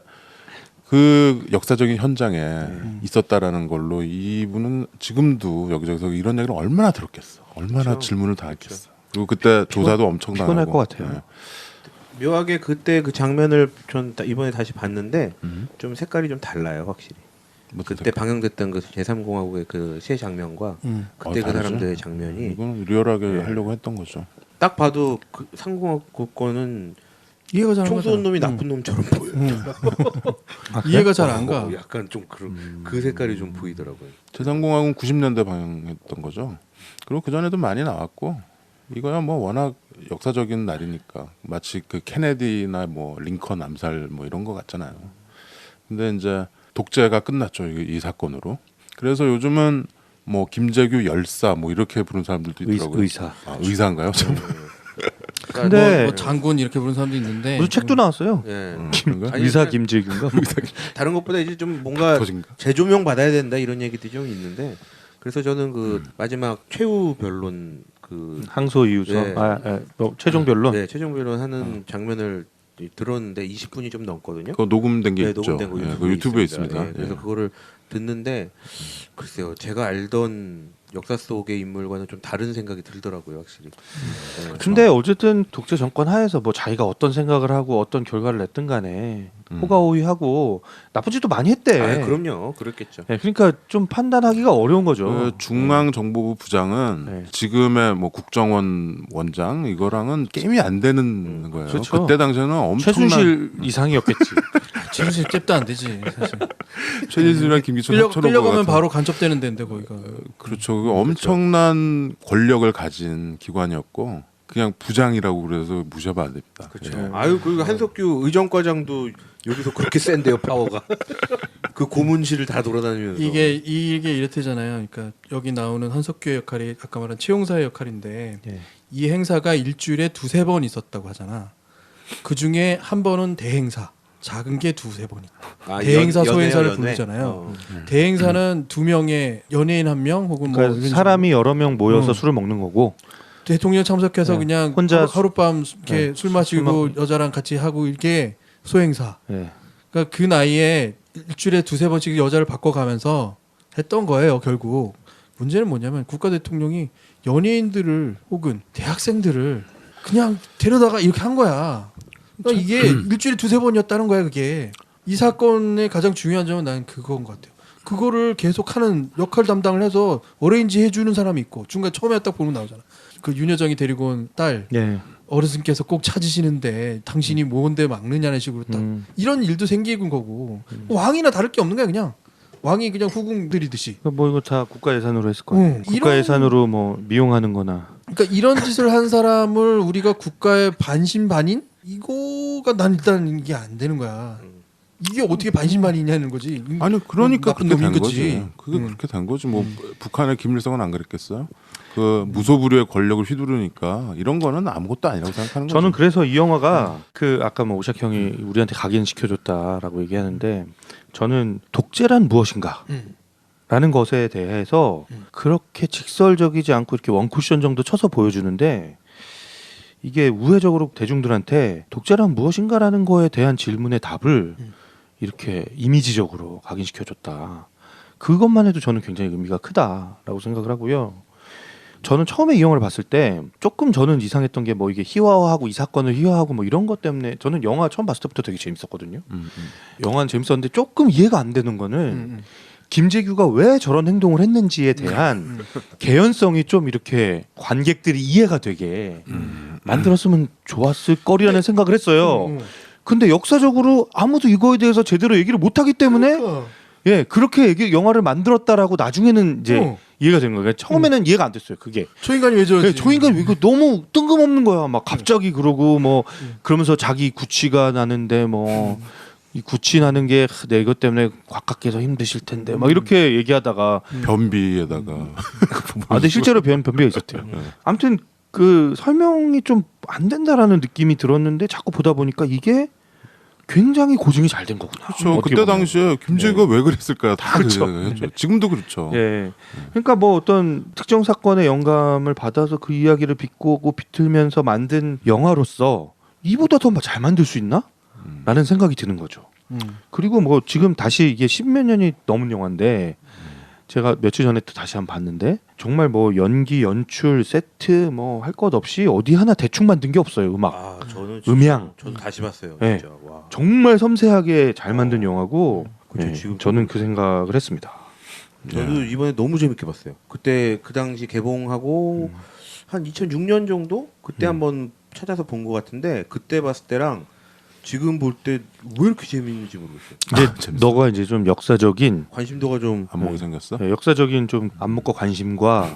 그 역사적인 현장에 있었다라는 걸로 이분은 지금도 여기저기서 이런 얘기를 얼마나 들었겠어. 얼마나 질문을 다 했겠어. 그리고 그때 조사도 엄청 당하고. 피곤할 것 같아요. 네. 묘하게 그때 그 장면을 전 이번에 다시 봤는데 좀 색깔이 좀 달라요 확실히. 뭐 그때 방영됐던 그 제3공화국의 그 새 장면과 그때 그 다르죠? 사람들의 장면이 이건 리얼하게 하려고 했던 거죠. 딱 봐도 그 상공화국 거는 이해가 잘 안 총 쏘는 가잖아. 놈이 나쁜 놈처럼 보여. 이해가 잘 안 가. 약간 좀 그 색깔이 좀 보이더라고요. 제3공화국은 90년대 방영했던 거죠. 그리고 그 전에도 많이 나왔고 이거야 뭐 워낙 역사적인 날이니까 마치 그 케네디나 뭐 링컨 암살 뭐 이런 거 같잖아요. 근데 이제 독재가 끝났죠 이 사건으로. 그래서 요즘은 뭐 김재규 열사 뭐 이렇게 부르는 사람들도 있더라고요. 의사. 의사인가요? 근데 뭐 장군 이렇게 부르는 사람도 있는데 무슨 책도 나왔어요. 예. 그런가? 아니, 의사 일단 김재규인가? 다른 것보다 이제 좀 뭔가 터진가? 재조명 받아야 된다 이런 얘기들이 좀 있는데 그래서 저는 그 마지막 최후 변론 그 항소 이유서. 네. 뭐 최종 변론. 네, 최종 변론 하는 장면을 들었는데 20분이 좀 넘거든요. 그거 녹음된 게 네, 있죠. 녹음된 거 예, 그거 유튜브에 있습니다. 예, 그래서 예. 그거를 듣는데 글쎄요, 제가 알던 역사 속의 인물과는 좀 다른 생각이 들더라고요, 확실히. 네. 근데 어쨌든 독재 정권 하에서 뭐 자기가 어떤 생각을 하고 어떤 결과를 냈든 간에 호가호위하고 나쁜 짓도 많이 했대. 아, 그럼요, 그랬겠죠. 네, 그러니까 좀 판단하기가 어려운 거죠. 그 중앙정보부 부장은 네. 지금의 뭐 국정원 원장 이거랑은 게임이 안 되는 거예요. 그렇죠. 그때 당시에는 엄청난 최순실 이상이었겠지. 최순실 잽도 안 되지 사실. 최진실이랑 김기춘 합쳐놓은 것 끌려가면 같은. 바로 간첩되는 데인데 거기가. 그렇죠. 그 엄청난 권력을 가진 기관이었고 그냥 부장이라고 그래서 무시하면 안 됩니다. 그렇죠. 예. 아유, 그리고 한석규 의정과장도 여기서 그렇게 센데요, 파워가. 그 고문실을 다 돌아다니면서. 이게 이렇대잖아요. 그러니까 여기 나오는 한석규의 역할이 아까 말한 채용사의 역할인데 예. 이 행사가 일주일에 2-3번 있었다고 하잖아. 그 중에 한 번은 대행사, 작은 게 2-3번 있고 아, 대행사, 연애요, 소행사를 연애? 부르잖아요. 대행사는 2명의 연예인 1명 혹은 뭐 그러니까 이런 사람이 여러 명 모여서 음. 술을 먹는 거고. 대통령 참석해서 네. 그냥 혼자 하룻밤 이렇게 네. 술 마시고 술 여자랑 같이 하고 이게 소행사. 예. 그러니까 그 나이에 일주일에 2-3번씩 여자를 바꿔가면서 했던 거예요. 결국 문제는 뭐냐면 국가 대통령이 연예인들을 혹은 대학생들을 그냥 데려다가 이렇게 한 거야. 그러니까 이게 일주일에 2-3번이었다는 거야. 그게 이 사건의 가장 중요한 점은 나는 그건 것 같아요. 그거를 계속하는 역할 담당을 해서 어레인지 해주는 사람이 있고 중간 처음에 딱 보면 나오잖아. 그 윤여정이 데리고 온 딸 예. 어르신께서 꼭 찾으시는데 당신이 뭔데 막느냐는 식으로 딱 이런 일도 생기는 거고 왕이나 다를 게 없는 거야 그냥. 왕이 그냥 후궁 들이듯이. 뭐 이거 다 국가 예산으로 했을 거예요. 국가 이런- 예산으로 뭐 미용하는거나. 그러니까 이런 짓을 한 사람을 우리가 국가의 반신반인 이거가 난 일단 이게 안 되는 거야. 이게 어떻게 반신반인이냐는 거지. 아니 그러니까 나쁜 그렇게 된 놈인 거지. 그게 그렇게 된 거지. 뭐 북한의 김일성은 안 그랬겠어요? 그 무소불위의 권력을 휘두르니까 이런 거는 아무것도 아니라고 생각하는 거죠. 저는 그래서 이 영화가 그 아까 뭐 오샥 형이 우리한테 각인시켜줬다라고 얘기하는데 저는 독재란 무엇인가? 라는 것에 대해서 그렇게 직설적이지 않고 이렇게 원쿠션 정도 쳐서 보여주는데 이게 우회적으로 대중들한테 독재란 무엇인가라는 거에 대한 질문의 답을 이렇게 이미지적으로 각인시켜줬다. 그것만 해도 저는 굉장히 의미가 크다라고 생각을 하고요. 저는 처음에 이 영화를 봤을 때 조금 저는 이상했던 게 뭐 이게 희화화하고 이 사건을 희화화하고 뭐 이런 것 때문에 저는 영화 처음 봤을 때부터 되게 재밌었거든요. 영화는 재밌었는데 조금 이해가 안 되는 거는 김재규가 왜 저런 행동을 했는지에 대한 개연성이 좀 이렇게 관객들이 이해가 되게 만들었으면 좋았을 거리라는 생각을 했어요. 근데 역사적으로 아무도 이거에 대해서 제대로 얘기를 못하기 때문에 예 그렇게 영화를 만들었다라고 나중에는 이제 이해가 되는 거예요. 처음에는 이해가 안 됐어요. 그게 저 인간이 왜 저러지? 예, 저 인간 이거 너무 뜬금없는 거야. 막 갑자기 그러고 뭐 그러면서 자기 구취가 나는데 뭐 이 구취 나는 게 내 이것 때문에 곽각해서 힘드실 텐데 막 이렇게 얘기하다가 변비에다가 아 근데 실제로 변비가 있었대요. 아무튼 그 설명이 좀 안 된다라는 느낌이 들었는데 자꾸 보다 보니까 이게 굉장히 고증이 잘 된 거구나. 그렇죠. 어떻게 그때 보면. 당시에 김재규가 왜 그랬을까요? 다 그렇죠. 그랬죠. 지금도 그렇죠. 예. 그러니까 뭐 어떤 특정 사건의 영감을 받아서 그 이야기를 비꼬고 비틀면서 만든 영화로서 이보다 더 잘 만들 수 있나? 라는 생각이 드는 거죠. 그리고 뭐 지금 다시 이게 10몇 년이 넘은 영화인데 제가 며칠 전에 또 다시 한번 봤는데 정말 뭐 연기, 연출, 세트 뭐 할 것 없이 어디 하나 대충 만든 게 없어요. 음악, 아, 저는 음향. 저도 다시 봤어요. 네. 진짜. 와. 정말 섬세하게 잘 만든 영화고 그쵸, 예, 지금 저는 그 생각을 했습니다. 저도 이번에 너무 재밌게 봤어요. 그때 그 당시 개봉하고 한 2006년 정도 그때 한번 찾아서 본 것 같은데 그때 봤을 때랑 지금 볼 때 왜 이렇게 재밌는지 모르겠어요. 이제 너가 이제 좀 역사적인 관심도가 좀 안목이 생겼어? 예, 역사적인 좀 안목과 관심과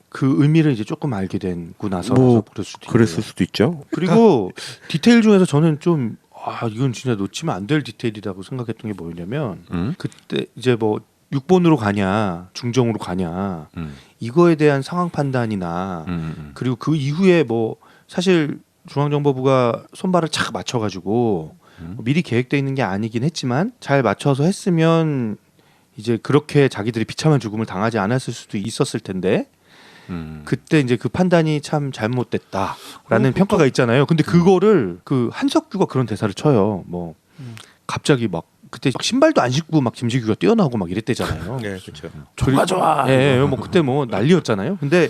그 의미를 이제 조금 알게 된고 나서 뭐, 그럴 수도 있고요. 그랬을 수도 있죠. 그리고 디테일 중에서 저는 좀 이건 진짜 놓치면 안 될 디테일이라고 생각했던 게 뭐냐면 그때 이제 뭐 6번으로 가냐 중정으로 가냐 이거에 대한 상황 판단이나 그리고 그 이후에 뭐 사실 중앙정보부가 손발을 착 맞춰가지고 미리 계획돼 있는 게 아니긴 했지만 잘 맞춰서 했으면 이제 그렇게 자기들이 비참한 죽음을 당하지 않았을 수도 있었을 텐데 그때 이제 그 판단이 참 잘못됐다라는 평가가 있잖아요. 근데 그거를 그 한석규가 그런 대사를 쳐요. 뭐 갑자기 막 그때 막 신발도 안 신고 막 김재규가 뛰어나오고 막 이랬대잖아요. 네, 그렇죠. 좋아 좋아. 예, 뭐 그때 뭐 난리였잖아요. 근데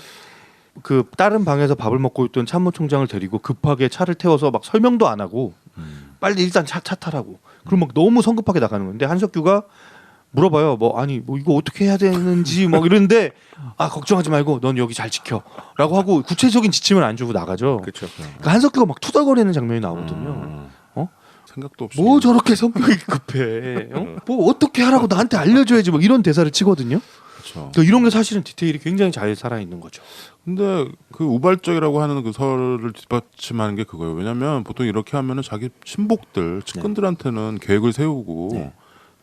그 다른 방에서 밥을 먹고 있던 참모총장을 데리고 급하게 차를 태워서 막 설명도 안 하고 빨리 일단 차 타라고. 그럼 막 너무 성급하게 나가는 건데 한석규가 물어봐요. 뭐 아니 뭐 이거 어떻게 해야 되는지 막 이러는데 아 걱정하지 말고 넌 여기 잘 지켜라고 하고 구체적인 지침을 안 주고 나가죠. 그렇죠. 그러니까 한석규가 막 투덜거리는 장면이 나오거든요. 생각도 없이 뭐 저렇게 성격이 급해? 뭐 어떻게 하라고 나한테 알려줘야지 뭐 이런 대사를 치거든요. 그렇죠. 그러니까 이런 게 사실은 디테일이 굉장히 잘 살아 있는 거죠. 근데 그 우발적이라고 하는 그 설을 뒷받침하는 게 그거예요. 왜냐하면 보통 이렇게 하면은 자기 친복들, 측근들한테는 계획을 세우고 네.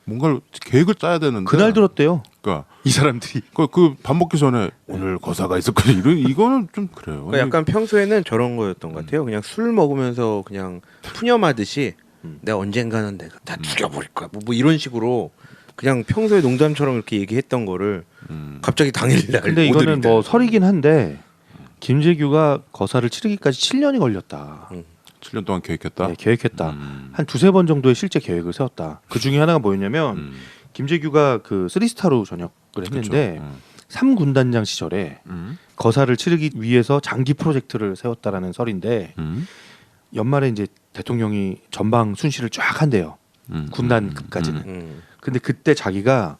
뭔가를 계획을 짜야 되는데 그날 들었대요. 그러니까 이 사람들이. 그 밥 먹기 전에 오늘 거사가 있었거든. 이거는 좀 그래요. 그러니까 약간 평소에는 저런 거였던 것 같아요. 그냥 술 먹으면서 그냥 푸념하듯이 내가 언젠가는 내가 다 죽여버릴 거야. 뭐 이런 식으로 그냥 평소에 농담처럼 이렇게 얘기했던 거를 갑자기 당일날. 근데 이거는 오늘이다. 뭐 설이긴 한데 김재규가 거사를 치르기까지 7년이 걸렸다. 7년 동안 계획했다. 네, 계획했다. 한 두세 번 정도의 실제 계획을 세웠다. 그 중에 하나가 뭐였냐면 김재규가 그 3스타로 전역을 했는데 3군단장 시절에 거사를 치르기 위해서 장기 프로젝트를 세웠다라는 설인데 연말에 이제 대통령이 전방 순시를 쫙 한대요. 군단까지는. 근데 그때 자기가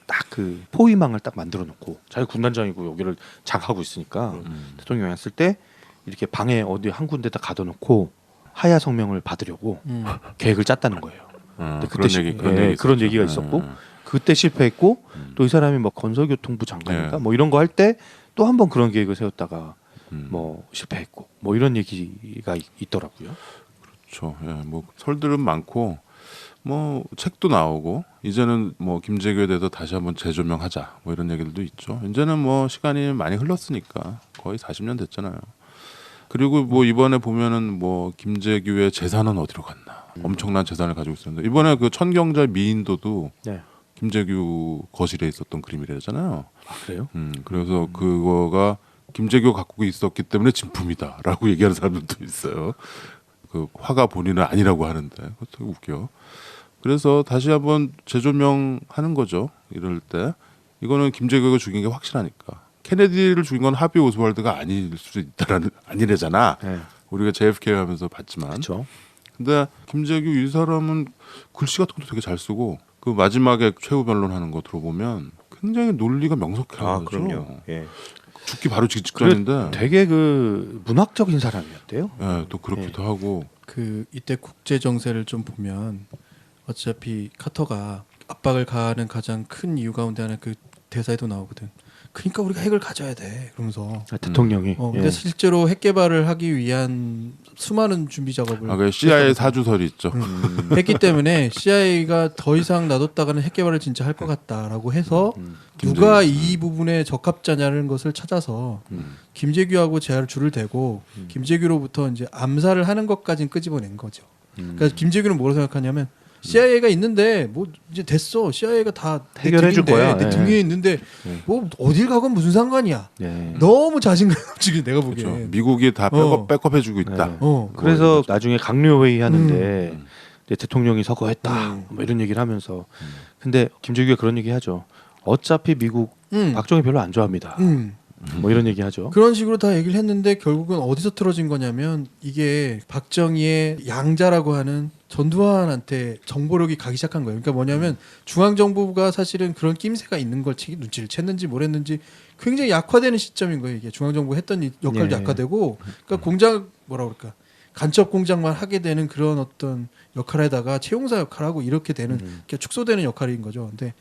딱 그 포위망을 딱 만들어 놓고 자기 군단장이고 여기를 장하고 있으니까 대통령이 왔을 때 이렇게 방에 어디 한 군데다 가둬놓고 하야 성명을 받으려고 계획을 짰다는 거예요. 근데 그런 얘기가 있었고 그때 실패했고 또 이 사람이 뭐 건설교통부 장관인가 뭐 이런 거 할 때 또 한 번 그런 계획을 세웠다가 뭐 실패했고 뭐 이런 얘기가 있더라고요. 그렇죠. 예, 뭐 설들은 많고 뭐 책도 나오고 이제는 뭐 김재규에 대해서 다시 한번 재조명하자 뭐 이런 얘기들도 있죠. 이제는 뭐 시간이 많이 흘렀으니까 거의 40년 됐잖아요. 그리고 뭐 이번에 보면은 뭐 김재규의 재산은 어디로 갔나 엄청난 재산을 가지고 있었는데 이번에 그 천경자 미인도도 네. 김재규 거실에 있었던 그림이래잖아요. 아 그래요? 그래서 그거가 김재규가 갖고 있었기 때문에 진품이다라고 얘기하는 사람들도 있어요. 그 화가 본인은 아니라고 하는데 그것도 웃겨. 그래서 다시 한번 재조명하는 거죠. 이럴 때 이거는 김재규가 죽인 게 확실하니까. 케네디를 죽인 건 하비 오스왈드가 아닐 수도 있다라는 아니래잖아. 네. 우리가 JFK 하면서 봤지만. 그렇죠. 근데 김재규 이 사람은 글씨 같은 것도 되게 잘 쓰고 그 마지막에 최후 변론하는 거 들어보면 굉장히 논리가 명석해요. 아 그럼요. 예. 죽기 바로 직전인데. 되게 그 문학적인 사람이었대요. 예, 또 그렇기도 하고. 그 이때 국제 정세를 좀 보면 어차피 카터가 압박을 가하는 가장 큰 이유 가운데 하나 그 대사에도 나오거든. 그러니까 우리가 핵을 가져야 돼. 그러면서 대통령이. 근데 예. 실제로 핵 개발을 하기 위한 수많은 준비 작업을 그 CIA 사주설이 있죠. 했기 때문에 CIA가 더 이상 놔뒀다가는 핵 개발을 진짜 할 것 같다라고 해서 누가 이 부분에 적합자냐는 것을 찾아서 김재규하고 제할 줄을 대고 김재규로부터 이제 암살을 하는 것까지는 끄집어낸 거죠. 그러니까 김재규는 뭐라고 생각하냐면 CIA가 있는데 뭐 이제 됐어. CIA가 다 해결해 줄 거야. 내 등 위에 있는데 뭐 어딜 가건 무슨 상관이야. 네. 너무 자신감 없지 내가 보기에. 그렇죠. 미국이 다 백업해주고 있다. 네. 그래서 그래서 나중에 강요 회의 하는데 대통령이 서거했다. 뭐 이런 얘기를 하면서 근데 김재규가 그런 얘기 하죠. 어차피 미국 박정희 별로 안 좋아합니다. 뭐 이런 얘기 하죠. 그런 식으로 다 얘기를 했는데 결국은 어디서 틀어진 거냐면 이게 박정희의 양자라고 하는 전두환한테 정보력이 가기 시작한 거예요. 그러니까 뭐냐면 중앙정부가 사실은 그런 낌새가 있는 걸 눈치를 챘는지 뭐랬는지 굉장히 약화되는 시점인 거예요. 이게 중앙정부가 했던 이 역할도 예. 약화되고 그러니까 공장 뭐라 그럴까 간첩 공작만 하게 되는 그런 어떤 역할에다가 채용사 역할하고 이렇게 되는 이렇게 축소되는 역할인 거죠. 근데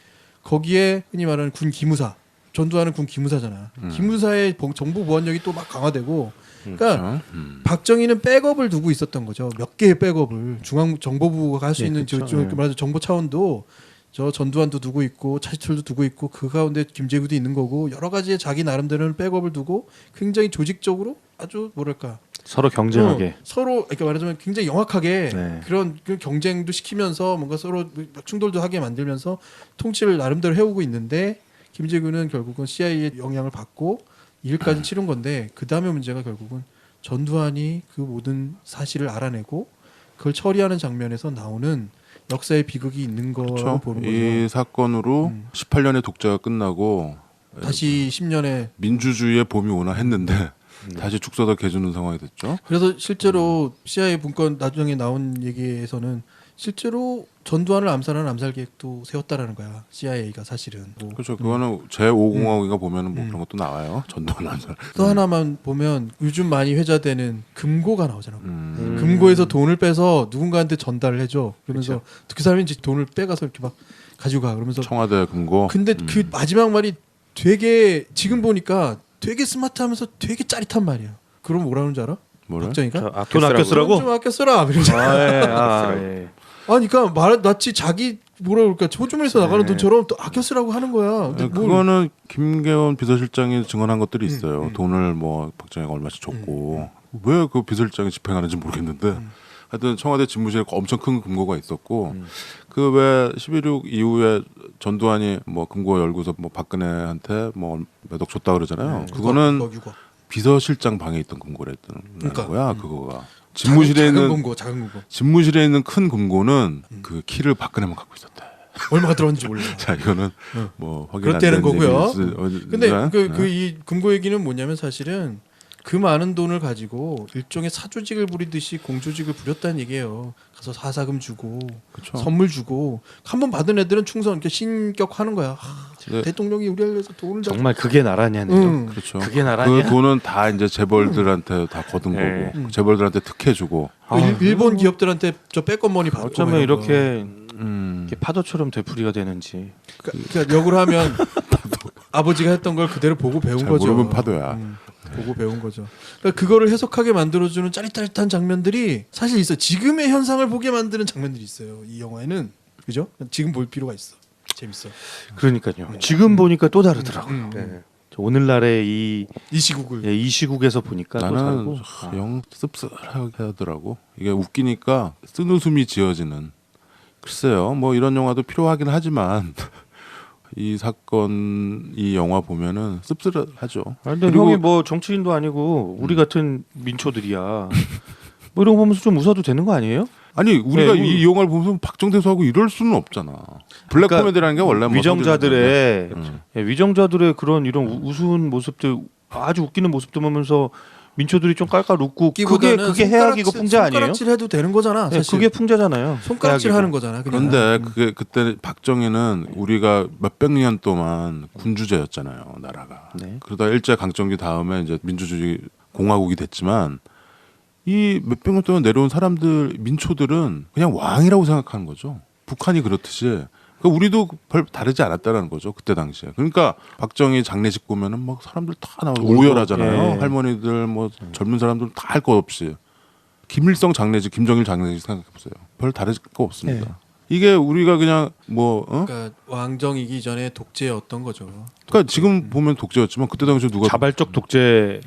거기에 흔히 말하는 군 기무사 전두환은 군 기무사잖아. 기무사의 정보 보안력이 또 막 강화되고, 그러니까 박정희는 백업을 두고 있었던 거죠. 몇 개의 백업을 중앙정보부가 할 수 있는 말하자면 정보 차원도 저 전두환도 두고 있고 차시철도 두고 있고 그 가운데 김재규도 있는 거고 여러 가지의 자기 나름대로는 백업을 두고 굉장히 조직적으로 아주 뭐랄까 서로 경쟁하게 서로 이렇게 말하자면 굉장히 영악하게 네. 그런 경쟁도 시키면서 뭔가 서로 충돌도 하게 만들면서 통치를 나름대로 해오고 있는데. 김재규는 결국은 CIA의 영향을 받고 일까지 치른 건데 그 다음에 문제가 결국은 전두환이 그 모든 사실을 알아내고 그걸 처리하는 장면에서 나오는 역사의 비극이 있는 거라고 그렇죠. 보는 거죠. 이 사건으로 18년의 독재가 끝나고 다시 10년에 민주주의의 봄이 오나 했는데 다시 축소가 개주는 상황이 됐죠. 그래서 실제로 CIA 문건 나중에 나온 얘기에서는 실제로 전두환을 암살하는 암살 계획도 세웠다라는 거야. CIA가 사실은. 뭐. 그렇죠. 그거는 제5공화국인가 보면은 뭐 그런 것도 나와요. 전두환 암살. 또 하나만 보면 요즘 많이 회자되는 금고가 나오잖아. 음. 금고에서 돈을 빼서 누군가한테 전달을 해줘. 그러면서 그 사람이 이제 돈을 빼가서 이렇게 막 가지고 가. 그러면서 청와대 금고. 근데 그 마지막 말이 되게 지금 보니까 되게 스마트하면서 되게 짜릿한 말이야. 그럼 뭐라는 줄 알아? 뭐래? 박정희가 돈 아껴 쓰라고? 좀 아껴 써라. 이러잖아. 예. 아니 그러니까 말 마치 자기 뭐라 그럴까 호주머니에서 나가는 돈처럼 또 아껴 쓰라고 하는 거야. 근데 네, 뭘 그거는 김계원 비서실장이 증언한 것들이 있어요. 돈을 뭐 박정희가 얼마씩 줬고 왜 그 비서실장이 집행하는지 모르겠는데 하여튼 청와대 집무실에 엄청 큰 금고가 있었고 그 왜 11.6 이후에 전두환이 뭐 금고 열고서 뭐 박근혜한테 뭐 몇 억 줬다 그러잖아요. 그거는 육억. 비서실장 방에 있던 금고랬던 그러니까. 거야. 그거가 집무실에 작은 있는 금고, 작은 금고. 집무실에 있는 큰 금고는 그 키를 박근혜만 갖고 있었대. 얼마가 들었는지 몰라. 자 이거는 뭐 확인 안 그렇다는 되는 거고요. 얘기일 근데 네. 그 이 금고 얘기는 뭐냐면 사실은 그 많은 돈을 가지고 일종의 사조직을 부리듯이 공조직을 부렸다는 얘기예요. 가서 사사금 주고 그쵸. 선물 주고 한 번 받은 애들은 충성 이렇게 신격하는 거야. 네. 대통령이 우리를 위해서 돈을 정말 그게 나라냐네요. 응. 그렇죠. 그게 나라냐? 그 돈은 다 이제 재벌들한테 다 거둔 네. 거고 재벌들한테 특혜주고. 일본 기업들한테 저 빼꼼머니 받고 어쩌면 막 이런 이렇게, 음. 이렇게 파도처럼 되풀이가 되는지. 그러니까 역으로 하면 아버지가 했던 걸 그대로 보고 배운 잘 거죠. 모르면 파도야. 보고 배운 거죠. 그러니까 그거를 해석하게 만들어주는 짜릿짜릿한 장면들이 사실 있어. 지금의 현상을 보게 만드는 장면들이 있어요. 이 영화에는 그죠? 지금 볼 필요가 있어. 재밌어. 그러니까요. 지금 보니까 또 다르더라고요. 네. 저 오늘날의 이 시국을 이 시국에서 보니까 또 나는 다르고. 영 씁쓸하게 하더라고. 이게 웃기니까 쓴웃음이 지어지는. 글쎄요. 뭐 이런 영화도 필요하긴 하지만 이 사건 이 영화 보면은 씁쓸하죠. 근데 그리고- 형이 뭐 정치인도 아니고 우리 같은 민초들이야. 뭐 이런 거 보면서 좀 웃어도 되는 거 아니에요? 아니 우리가 네, 이 영화를 보면서 박정대소하고 이럴 수는 없잖아. 블랙 그러니까 코미디라는 게 원래 뭐 위정자들의 성질이 예, 위정자들의 그런 이런 우스운 모습들 아주 웃기는 모습들 보면서 민초들이 좀 깔깔 웃고 그게 해악이고 풍자 아니에요? 손가락질 해도 되는 거잖아. 예, 사실. 그게 풍자잖아요. 손가락질 해악이고. 하는 거잖아. 그냥. 그런데 그게 그때 박정희는 우리가 몇백 년 동안 군주제였잖아요, 나라가. 네. 그러다 일제 강점기 다음에 이제 민주주의 공화국이 됐지만 이 몇백 년 동안 내려온 사람들 민초들은 그냥 왕이라고 생각하는 거죠. 북한이 그렇듯이. 그러니까 우리도 별 다르지 않았다는 거죠 그때 당시에. 그러니까 박정희 장례식 보면은 막 사람들 다 나오고 오열하잖아요. 예. 할머니들 뭐 젊은 사람들 다 할 것 없이. 김일성 장례식, 김정일 장례식 생각해 보세요. 별 다를 거 없습니다. 이게 우리가 그냥 뭐 그러니까 왕정이기 전에 독재였던 거죠. 그러니까 지금 보면 독재였지만 그때 당시에 누가 자발적 독재의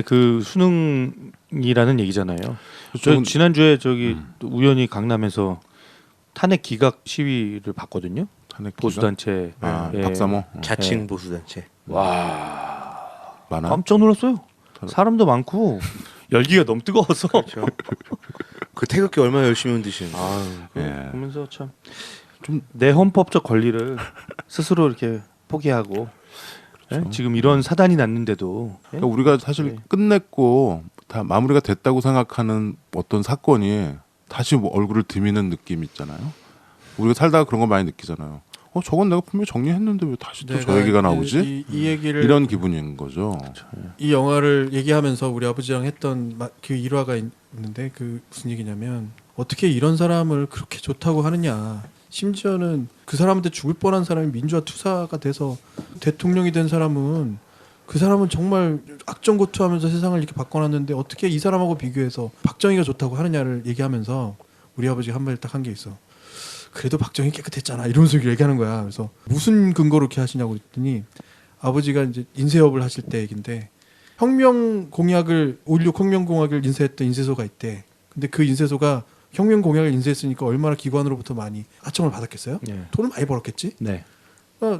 그 수능이라는 얘기잖아요. 저 그렇죠. 지난주에 저기 또 우연히 강남에서 탄핵 기각 시위를 봤거든요. 탄핵 보수단체. 아, 예. 박사모 자칭 보수단체. 많아. 깜짝 놀랐어요. 사람도 많고 열기가 너무 뜨거워서. 그렇죠. 그 태극기 얼마나 열심히 흔드시는. 예. 보면서 참 좀 내 헌법적 권리를 스스로 이렇게 포기하고 예? 지금 이런 사단이 났는데도 예? 그러니까 우리가 사실 네. 끝냈고 다 마무리가 됐다고 생각하는 어떤 사건이 다시 뭐 얼굴을 디미는 느낌 있잖아요. 우리가 살다가 그런 거 많이 느끼잖아요. 저건 내가 분명히 정리했는데 왜 다시 또 저 얘기가 나오지? 이 얘기를 이런 기분인 거죠. 이 영화를 얘기하면서 우리 아버지랑 했던 그 일화가 있는데 그 무슨 얘기냐면 어떻게 이런 사람을 그렇게 좋다고 하느냐. 심지어는 그 사람한테 죽을 뻔한 사람이 민주화 투사가 돼서 대통령이 된 사람은 그 사람은 정말 악정고투하면서 세상을 이렇게 바꿔놨는데 어떻게 이 사람하고 비교해서 박정희가 좋다고 하느냐를 얘기하면서 우리 아버지가 한 말 딱 한 게 있어. 그래도 박정희 깨끗했잖아 이러면서 얘기하는 거야. 그래서 무슨 근거로 이렇게 하시냐고 그랬더니 아버지가 이제 인쇄업을 하실 때 얘긴데 혁명 공약을 5.16 혁명 공약을 인쇄했던 인쇄소가 있대. 근데 그 인쇄소가 혁명 공약을 인쇄했으니까 얼마나 기관으로부터 많이 하청을 받았겠어요? 네. 돈을 많이 벌었겠지? 네.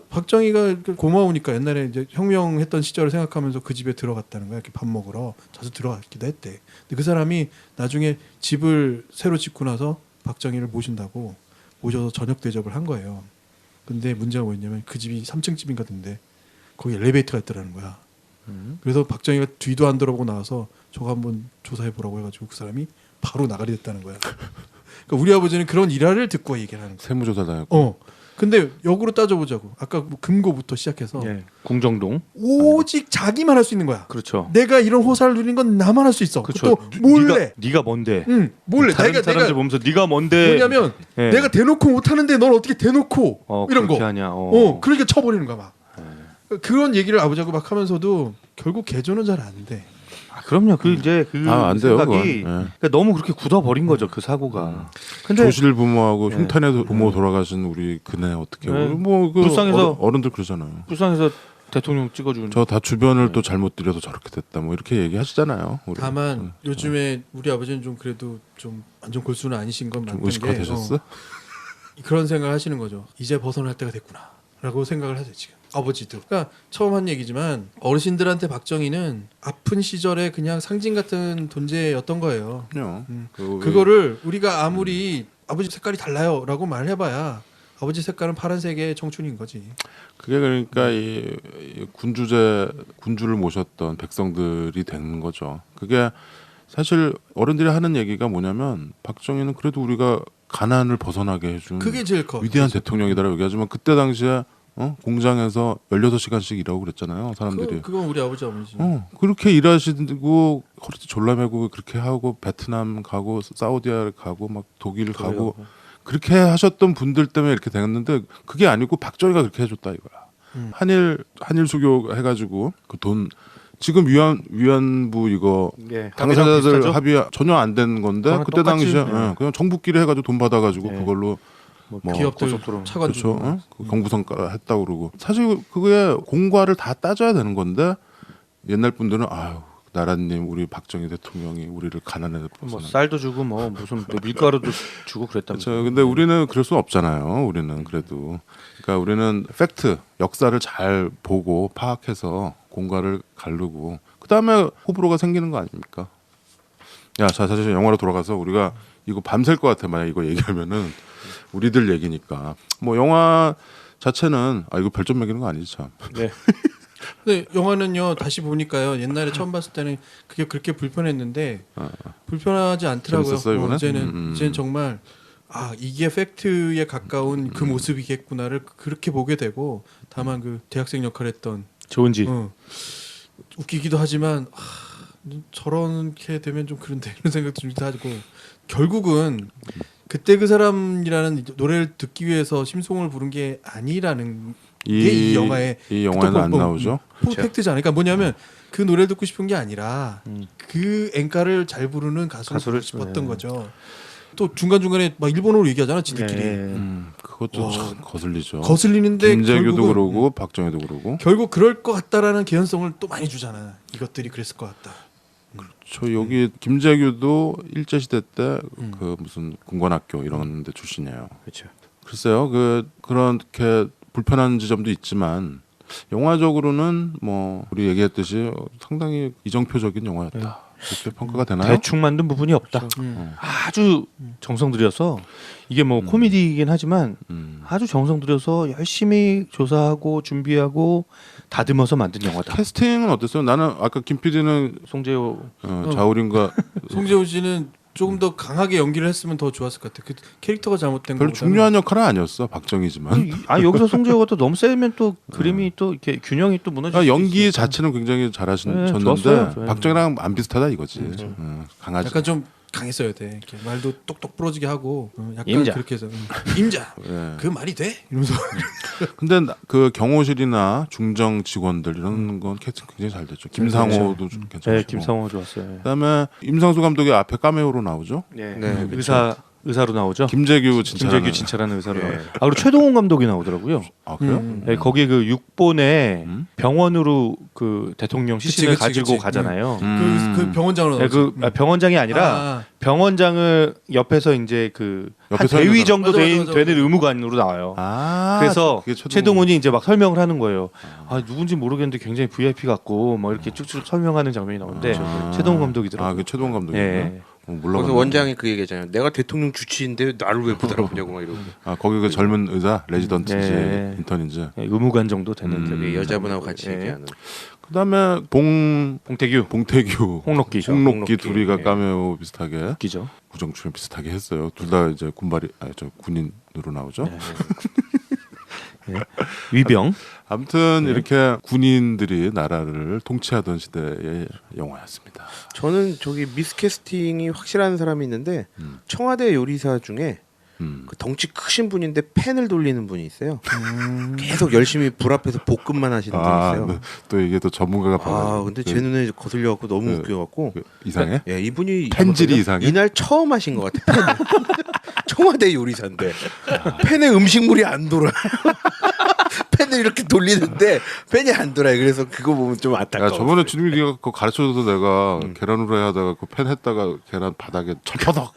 박정희가 고마우니까 옛날에 이제 혁명했던 시절을 생각하면서 그 집에 들어갔다는 거야. 이렇게 밥 먹으러 자주 들어갔기도 했대. 근데 그 사람이 나중에 집을 새로 짓고 나서 박정희를 모신다고 오셔서 저녁 대접을 한 거예요. 근데 문제가 뭐였냐면 그 집이 3층 집인가 던데 거기 엘리베이터가 있더라는 거야. 그래서 박정희가 뒤도 안 돌아보고 나와서 저거 한번 조사해 보라고 해가지고 그 사람이 바로 나가리 됐다는 거야. 그러니까 우리 아버지는 그런 일화를 듣고 얘기를 하는 거야. 세무조사 당했고. 근데 역으로 따져보자고. 아까 뭐 금고부터 시작해서 예. 궁정동. 오직 자기만 할 수 있는 거야. 그렇죠. 내가 이런 호사를 누린 건 나만 할 수 있어. 그렇죠. 또 몰래. 네가 뭔데? 응, 몰래. 다른 내가 사람들 보면서 네가 뭔데? 뭐냐면 예. 내가 대놓고 못하는데 넌 어떻게 대놓고 이런 거. 그렇게 하냐. 그러니까 쳐버리는 거야 막. 그런 얘기를 아버지하고 막 하면서도 결국 개조는 잘 안 돼. 아, 그럼요. 그 이제 그 안 돼요, 생각이 그건. 예. 그러니까 너무 그렇게 굳어버린 거죠. 그 사고가. 근데 조실 부모하고 네. 흉탄의 부모 돌아가신 우리 그네 어떻게 네. 뭐그 불쌍해서- 어른들 그러잖아요. 불쌍해서 대통령 찍어주는. 저 다 주변을 또 잘못 들여서 저렇게 됐다 뭐 이렇게 얘기하시잖아요. 우리. 다만 요즘에 우리 아버지는 좀 그래도 좀 완전 골수는 아니신 건 좀 맞는 의식화 게 되셨어? 그런 생각을 하시는 거죠. 이제 벗어날 때가 됐구나라고 생각을 하세요 지금. 아버지도. 그러니까 처음 한 얘기지만 어르신들한테 박정희는 아픈 시절에 그냥 상징 같은 존재였던 거예요. 그럼요. 그거를 우리가 아무리 아버지 색깔이 달라요라고 말해봐야 아버지 색깔은 파란색의 청춘인 거지. 그게 그러니까 이 군주를 모셨던 백성들이 된 거죠. 그게 사실 어른들이 하는 얘기가 뭐냐면 박정희는 그래도 우리가 가난을 벗어나게 해준 그게 제일 커. 위대한 대통령이다라고 얘기하지만 그때 당시에 공장에서 16시간씩 일하고 그랬잖아요. 사람들이. 그건 우리 아버지 어머니지. 그렇게 일하시고 허리띠 졸라매고 그렇게 하고 베트남 가고 사우디아를 가고 막 독일 가고 그렇게 하셨던 분들 때문에 이렇게 됐는데 그게 아니고 박정희가 그렇게 해줬다 이거야. 한일 수교 해가지고 그 돈 지금 위안부 이거 예, 당사자들 비슷하죠? 합의 전혀 안 된 건데 그거랑 그때 똑같이, 당시에 예. 그냥 정부끼리 해가지고 돈 받아가지고 예. 그걸로 뭐 기업들 고속도로. 차관 그렇죠. 주고. 그 경부선가 했다고 그러고 사실 그게 공과를 다 따져야 되는 건데 옛날 분들은 아유 나라님 우리 박정희 대통령이 우리를 가난에 뭐 벗어나. 쌀도 주고 뭐 무슨 밀가루도 주고 그랬다면서. 그렇죠. 근데 우리는 그럴 수 없잖아요. 우리는 그래도 그러니까 우리는 팩트 역사를 잘 보고 파악해서 공과를 가르고 그 다음에 호불호가 생기는 거 아닙니까? 야, 자 사실 영화로 돌아가서 우리가 이거 밤샐 것 같아 만약 이거 얘기하면은 우리들 얘기니까 뭐 영화 자체는 이거 별점 매기는 거 아니지 참. 네. 근데 영화는요 다시 보니까요 옛날에 처음 봤을 때는 그게 그렇게 불편했는데 불편하지 않더라고요. 재밌었어요, 이번엔? 이제는 정말 이게 팩트에 가까운 그 모습이겠구나를 그렇게 보게 되고 다만 그 대학생 역할했던 좋은지. 웃기기도 하지만 저렇게 되면 좀 그런데 이런 생각도 좀 하고 결국은 그때 그 사람이라는 노래를 듣기 위해서 심송을 부른 게 아니라는 게 이 영화의 이 영화는 안 나오죠. 팩트잖아요. 그러니까 뭐냐면 그 노래를 듣고 싶은 게 아니라 그 엔카를 잘 부르는 가수를 가수를 듣고 싶었던 네. 거죠. 또 중간 중간에 막 일본어로 얘기하잖아, 지들끼리. 네. 그것도 참 거슬리죠. 거슬리는데 김재규도 결국은, 그러고 박정희도 그러고. 결국 그럴 것 같다라는 개연성을 또 많이 주잖아. 이것들이 그랬을 것 같다. 저 여기 김재규도 일제 시대 때 그 무슨 군관학교 이런 데 출신이에요. 그렇죠. 글쎄요, 그렇게 불편한 지점도 있지만 영화적으로는 뭐 우리 얘기했듯이 상당히 이정표적인 영화였다. 그렇게 평가가 되나요? 대충 만든 부분이 없다. 아주 정성 들여서 이게 뭐 코미디이긴 하지만 아주 정성 들여서 열심히 조사하고 준비하고 다듬어서 만든 영화다. 캐스팅은 어땠어요? 나는 아까 김 PD는 송재호 자우림과 송재호 씨는 조금 더 강하게 연기를 했으면 더 좋았을 것 같아. 그 캐릭터가 잘못된 별로 거보다는 중요한 역할은 아니었어. 박정희지만. 여기서 송재호가 또 너무 세면 또 그림이 또 이렇게 균형이 또 무너질 수 연기 있으니까. 자체는 굉장히 잘하셨는데 좋았어요. 좋아요. 박정희랑 안 비슷하다 이거지. 강하지. 약간 좀 강했어야 돼. 이렇게 말도 똑똑 부러지게 하고 약간 임자. 그렇게 해서 임자. 예. 그 말이 돼? 이러면서 근데 그 경호실이나 중정 직원들 이런 건 캐스팅 굉장히 잘 됐죠. 김상호도 좀 괜찮고. 네, 김상호 좋았어요. 그다음에 임상수 감독이 앞에 카메오로 나오죠. 네, 네, 의사로 나오죠. 김재규 김재규 진짜라는 의사로 나와요. 그리고 최동훈 감독이 나오더라고요. 아 그래요? 네, 거기에 그 6본에 병원으로 그 대통령 시신을 그치, 가지고 그치. 가잖아요. 그 병원장으로 네, 나오죠. 병원장이 아니라 병원장을 옆에서 이제 그 한 옆에서 대위 하는 정도 맞아. 되는 의무관으로 나와요. 그래서 그게 최동훈이 이제 막 설명을 하는 거예요. 누군지 모르겠는데 굉장히 VIP 같고 막 이렇게 쭉쭉 설명하는 장면이 나오는데 최동훈 감독이더라고요. 그 최동훈 감독이. 예. 몰라. 그래서 원장이 그 얘기잖아요. 내가 대통령 주치인데 나를 왜 못 알아보냐고 막 이러고. 아 거기 그 젊은 의사 레지던트인지 네. 인턴인지. 의무관 정도 되는 저기 여자분하고 같이 예. 얘기하는. 그다음에 봉태규, 홍록기죠. 홍록기. 홍록기 둘이가 예. 카메오 비슷하게 웃기죠. 구정 출연 비슷하게 했어요. 둘 다 이제 군인으로 나오죠. 예. 위병. 아무튼 이렇게 군인들이 나라를 통치하던 시대의 영화였습니다. 저는 저기 미스캐스팅이 확실한 사람이 있는데 청와대 요리사 중에 그 덩치 크신 분인데 팬을 돌리는 분이 있어요. 계속 열심히 불 앞에서 볶음만 하시는 분이 있어요. 네. 또 이게 또 전문가가 봐가지고. 근데 제 눈에 거슬려 갖고 너무 그- 웃겨갖고. 이상해? 예, 이분이 팬질이 아마 이상해? 이날 처음 하신 것 같아. 팬을. 청와대 요리사인데 팬에 음식물이 안 돌아요. 팬을 이렇게 돌리는데 팬이 안 돌아요. 그래서 그거 보면 좀 안타까워. 야 저번에 주님이 네가 그거 가르쳐줘서 내가 계란 후라이 하다가 그 팬 했다가 계란 바닥에 철퍼덕.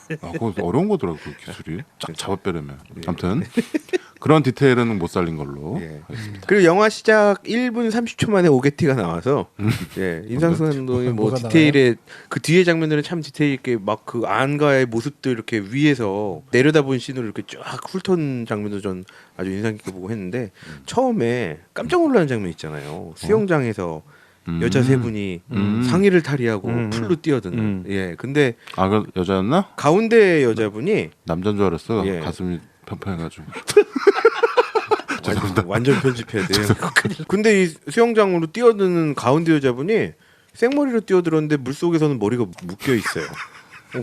그거 어려운 거더라고 그 기술이. 쫙 잡아빼려면. 아무튼 그런 디테일은 못 살린 걸로 예. 하겠습니다. 그리고 영화 시작 1분 30초 만에 오게티가 나와서 예, 임상수 감독이 뭐 뭐가 디테일에 그 뒤에 장면들은 참 디테일 있게 막 그 안가의 모습도 이렇게 위에서 내려다본 씬으로 이렇게 쫙 훑은 장면도 전 아주 인상 깊게 보고 했는데 처음에 깜짝 놀라는 장면 있잖아요. 수영장에서 여자 세 분이 상의를 탈의하고 풀로 뛰어드는. 예. 근데 아 그 여자였나? 가운데 여자분이 남자인 줄 알았어. 예. 가슴이 편편해가지고. 완전 편집해야 돼요. 근데 이 수영장으로 뛰어드는 가운데 여자분이 생머리로 뛰어들었는데 물 속에서는 머리가 묶여 있어요.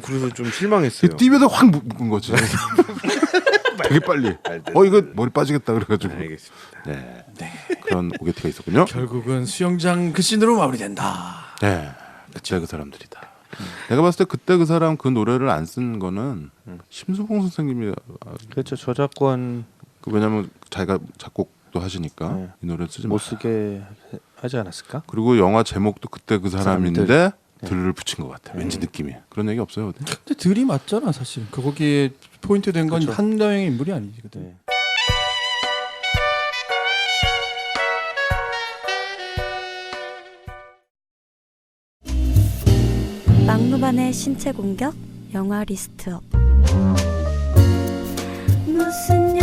그래서 좀 실망했어요. 뛰면서 확 묶은 거지. 되게 빨리. 이거 머리 빠지겠다 그래가지고. 알겠습니다. 네. 그런 오게티가 있었군요. 결국은 수영장 그 씬으로 마무리된다. 네. 그때 그 사람들이다. 내가 봤을 때 그때 그 사람 그 노래를 안 쓴 거는 심수봉 선생님이 그렇죠. 저작권 왜냐면 자기가 작곡도 하시니까 네. 이 노래 쓰지 못 마. 쓰게 하지 않았을까? 그리고 영화 제목도 그때 그 사람인데 네. 들을 붙인 것 같아. 왠지 느낌이. 그런 얘기 없어요. 어디? 근데 들이 맞잖아 사실. 거기에 포인트 된 건 한다영의 인물이 아니지 그때. 네. 막무반의 신체 공격 영화 리스트업 무슨